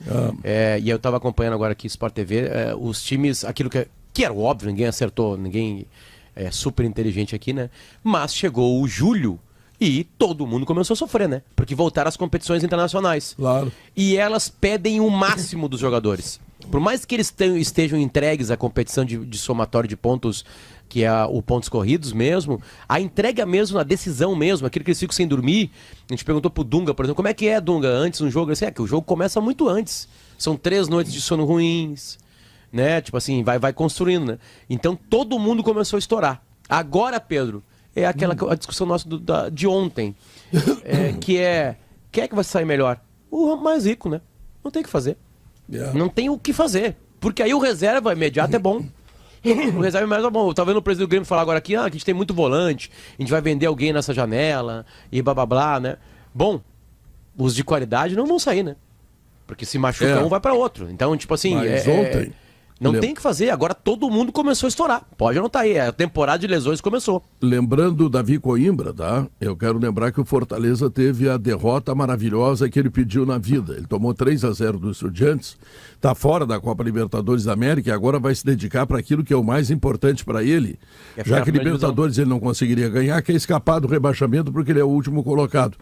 E eu estava acompanhando agora aqui Sport TV, os times, aquilo que era óbvio, ninguém acertou, ninguém é super inteligente aqui, né? Mas chegou o julho e todo mundo começou a sofrer, né? Porque voltaram às competições internacionais. Claro. E elas pedem o máximo dos jogadores. Por mais que eles estejam entregues à competição de somatório de pontos, que é o pontos corridos mesmo, a entrega mesmo, a decisão mesmo, aquilo que eles ficam sem dormir. A gente perguntou pro Dunga, por exemplo, como é que é, Dunga, antes um jogo? Assim, que o jogo começa muito antes. São 3 noites de sono ruins, né? Tipo assim, vai construindo, né? Então todo mundo começou a estourar. Agora, Pedro, é aquela a discussão nossa de ontem, que Quem é que vai sair melhor? O mais rico, né? Não tem o que fazer. Não tem o que fazer. Porque aí o reserva imediato é bom. O reserva imediato é bom. Eu tava vendo o presidente do Grêmio falar agora aqui, que a gente tem muito volante, a gente vai vender alguém nessa janela e blá blá blá, né? Bom, os de qualidade não vão sair, né? Porque se machuca um, vai para outro. Então, tipo assim... Mas ontem... Não tem o que fazer, agora todo mundo começou a estourar. Pode anotar aí, a temporada de lesões começou. Lembrando o Davi Coimbra, tá? Eu quero lembrar que o Fortaleza teve a derrota maravilhosa que ele pediu na vida. Ele tomou 3-0 do Estudiantes, tá fora da Copa Libertadores da América e agora vai se dedicar para aquilo que é o mais importante para ele. Já que Libertadores ele não conseguiria ganhar, que é escapar do rebaixamento porque ele é o último colocado.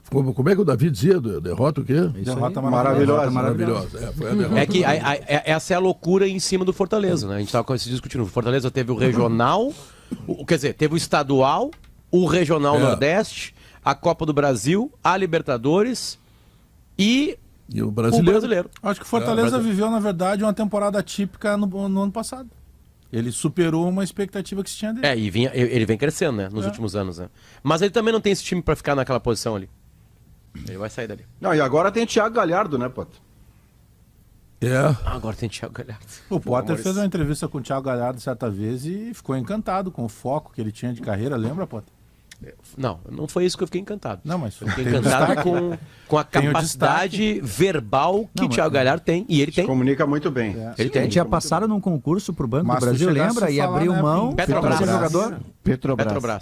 Como é que o Davi dizia? Derrota o quê? Derrota maravilhosa. Foi a derrota. É que essa é a loucura em cima do Fortaleza, né? A gente estava se discutindo. O Fortaleza teve o regional, quer dizer, teve o estadual, o regional Nordeste, a Copa do Brasil, a Libertadores e o brasileiro. Acho que o Fortaleza viveu, na verdade, uma temporada atípica no ano passado. Ele superou uma expectativa que se tinha dele. E ele vem crescendo, né? Nos últimos anos, né? Mas ele também não tem esse time para ficar naquela posição ali. Ele vai sair dali. Não, e agora tem Thiago Galhardo, né, Potter? Agora tem Thiago Galhardo. O Potter fez uma entrevista com o Thiago Galhardo certa vez e ficou encantado com o foco que ele tinha de carreira, lembra, Potter? Não foi isso que eu fiquei encantado. Não, mas eu fiquei encantado com a capacidade verbal que o Thiago Galhardo tem. E ele tem. Comunica muito bem. Ele tem. Tinha passado num concurso pro Banco do Brasil, lembra? E abriu mão. Petrobras.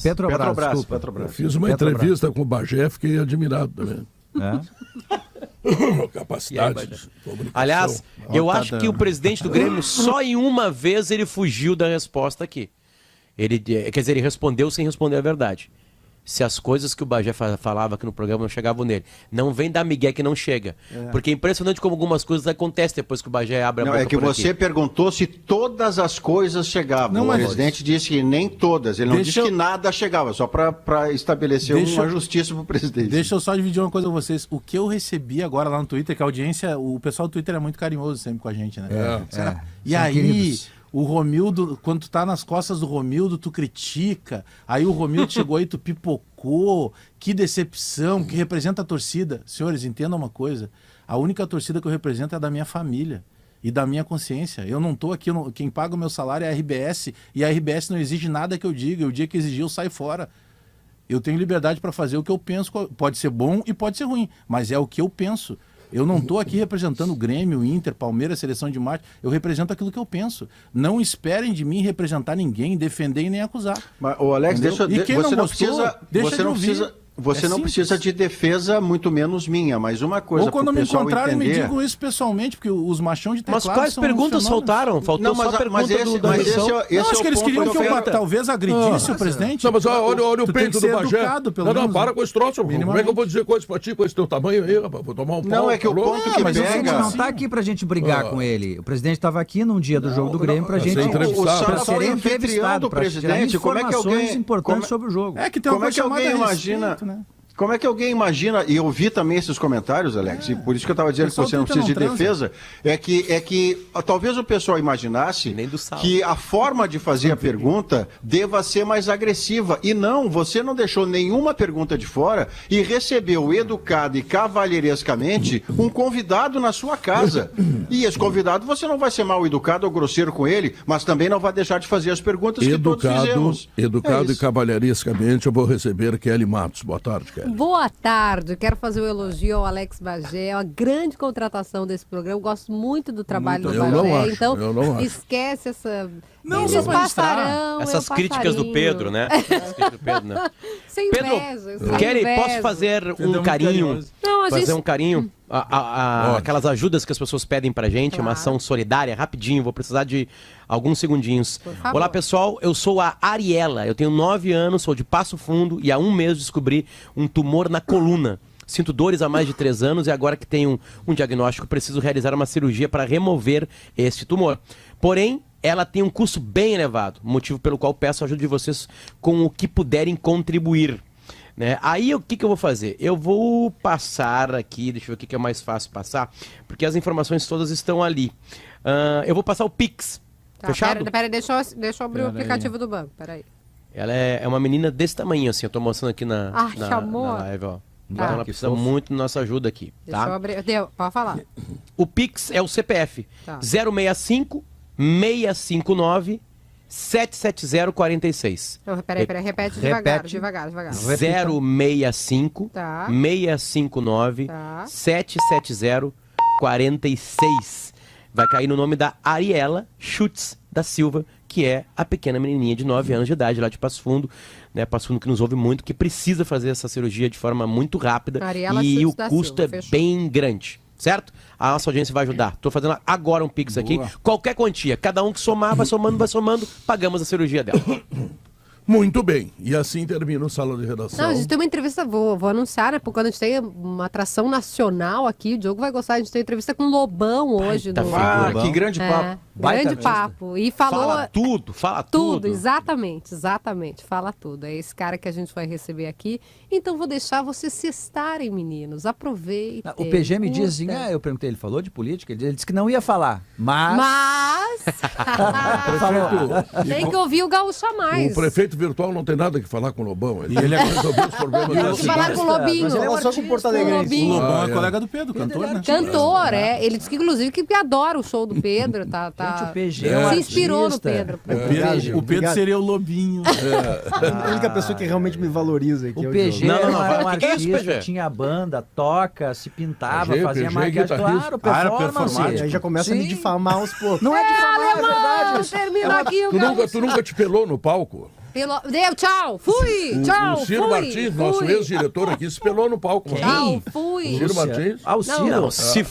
Desculpa. Fiz uma entrevista com o Bagé, fiquei admirado também. Capacidade de comunicação. Aliás, eu acho que o presidente do Grêmio só em uma vez ele fugiu da resposta aqui. Quer dizer, ele respondeu sem responder a verdade. Se as coisas que o Bagé falava aqui no programa não chegavam nele. Não vem dar migué que não chega. Porque é impressionante como algumas coisas acontecem depois que o Bagé abre a boca. É que você perguntou se todas as coisas chegavam. O presidente disse que nem todas. Ele não disse que nada chegava, só para estabelecer uma justiça para o presidente. Deixa eu só dividir uma coisa com vocês. O que eu recebi agora lá no Twitter, que a audiência, o pessoal do Twitter é muito carinhoso sempre com a gente, né? E aí... Queridos. O Romildo, quando tu tá nas costas do Romildo, tu critica. Aí o Romildo chegou aí, tu pipocou. Que decepção, que representa a torcida. Senhores, entendam uma coisa. A única torcida que eu represento é a da minha família e da minha consciência. Eu não tô aqui, quem paga o meu salário é a RBS. E a RBS não exige nada que eu diga. O dia que exigir, eu saio fora. Eu tenho liberdade para fazer o que eu penso. Pode ser bom e pode ser ruim, mas é o que eu penso. Eu não estou aqui representando o Grêmio, Inter, Palmeiras, Seleção de Marte. Eu represento aquilo que eu penso. Não esperem de mim representar ninguém, defender e nem acusar. Mas, Alex, você não precisa de defesa, muito menos minha, mas uma coisa. Ou quando me encontrarem, me digam isso pessoalmente, porque os machão de teclado. Mas quais perguntas faltaram? Faltou só a pergunta do acho que eles queriam que eu talvez agredisse o presidente. Não, mas olha o peito do Bagé. Não, para com esse troço. Como é que eu vou dizer coisas pra ti com esse teu tamanho aí, rapaz? Vou tomar um pau. Não, é que o ponto que mas pega... o presidente não tá aqui pra gente brigar com ele. O presidente estava aqui num dia do jogo do Grêmio pra gente ser entrevistado, pra tirar informações importantes sobre o jogo. É que tem uma coisa chamada respeito, né? Como é que alguém imagina, e eu vi também esses comentários, Alex, e por isso que eu estava dizendo que você não precisa de defesa, é que talvez o pessoal imaginasse que a forma de fazer a pergunta deva ser mais agressiva. E não, você não deixou nenhuma pergunta de fora e recebeu educado e cavalheirescamente um convidado na sua casa. E esse convidado, você não vai ser mal educado ou grosseiro com ele, mas também não vai deixar de fazer as perguntas que todos fizemos. Educado e cavalheirescamente, eu vou receber Kelly Matos. Boa tarde, Kelly. Boa tarde, quero fazer um elogio ao Alex Bagé, é uma grande contratação desse programa, eu gosto muito do trabalho do Bagé, então esquece essa... Não, essas críticas do Pedro, né? Sem inveja. Pedro, Kelly, posso fazer um carinho? Fazer um carinho? Aquelas ajudas que as pessoas pedem pra gente, uma ação solidária, rapidinho, vou precisar de alguns segundinhos. Olá, pessoal, eu sou a Ariela, eu tenho 9 anos, sou de Passo Fundo e há 1 mês descobri um tumor na coluna. Sinto dores há mais de 3 anos e agora que tenho um diagnóstico, preciso realizar uma cirurgia para remover este tumor. Porém, ela tem um custo bem elevado, motivo pelo qual peço a ajuda de vocês com o que puderem contribuir. Né? Aí o que eu vou fazer? Eu vou passar aqui, deixa eu ver o que é mais fácil passar, porque as informações todas estão ali. Eu vou passar o Pix. Fechado? Pera, deixa eu abrir o aplicativo do banco, peraí. Ela é uma menina desse tamanho, assim, eu tô mostrando aqui na live, ó. Então ela precisa muito da nossa ajuda aqui. Deixa eu abrir. Pode falar. O Pix é o CPF. 065 659 77046. Então, peraí, repete devagar. 065 659 77046. Vai cair no nome da Ariela Schutz da Silva, que é a pequena menininha de 9 anos de idade lá de Passo Fundo, né? Passo Fundo que nos ouve muito, que precisa fazer essa cirurgia de forma muito rápida e o custo é bem grande. Certo? A nossa audiência vai ajudar. Estou fazendo agora um Pix aqui. Qualquer quantia. Cada um que somar, vai somando, pagamos a cirurgia dela. Muito bem. E assim termina o Sala de Redação. Não, a gente tem uma entrevista, vou anunciar, né? Porque quando a gente tem uma atração nacional aqui, o Diogo vai gostar, a gente tem entrevista com o Lobão hoje. Que grande papo. Grande papo. E falou... Fala tudo. Exatamente. Fala tudo. É esse cara que a gente vai receber aqui. Então vou deixar vocês se estarem, meninos. Aproveitem. O PG me diz assim, eu perguntei, ele falou de política? Ele disse que não ia falar, mas... Tem que ouvir o Gaúcho a mais. O prefeito virtual não tem nada que falar com o Lobão. Ele resolveu os problemas da cidade. Falar com o Lobinho. Mas ele é só com o Porto Alegre. O Lobão é colega do Pedro, cantor, né? Cantor, Ele disse que, inclusive, que adora o show do Pedro. Gente, o PG se inspirou no Pedro. O Pedro seria o Lobinho. A única pessoa que realmente me valoriza aqui. O PG era um artista, tinha banda, toca, se pintava, fazia maquiagem. Claro, performance. Aí já começa a me difamar aos poucos. Não é difamar, é verdade. Termina aqui o Tu nunca te pelou no palco? Deu, tchau, fui, tchau, O Ciro Martins, nosso ex-diretor aqui, se pelou no palco. Tchau, fui. Ciro Martins? O Ciro. Não, se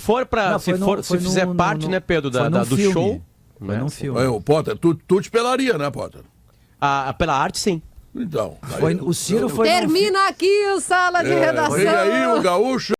fizer parte, né, Pedro, do show... Foi num filme. Potter, tu te pelaria, né, Potter? Pela arte, sim. Então. O Ciro foi... Termina aqui o Sala de Redação. Vem aí o Gaúcho.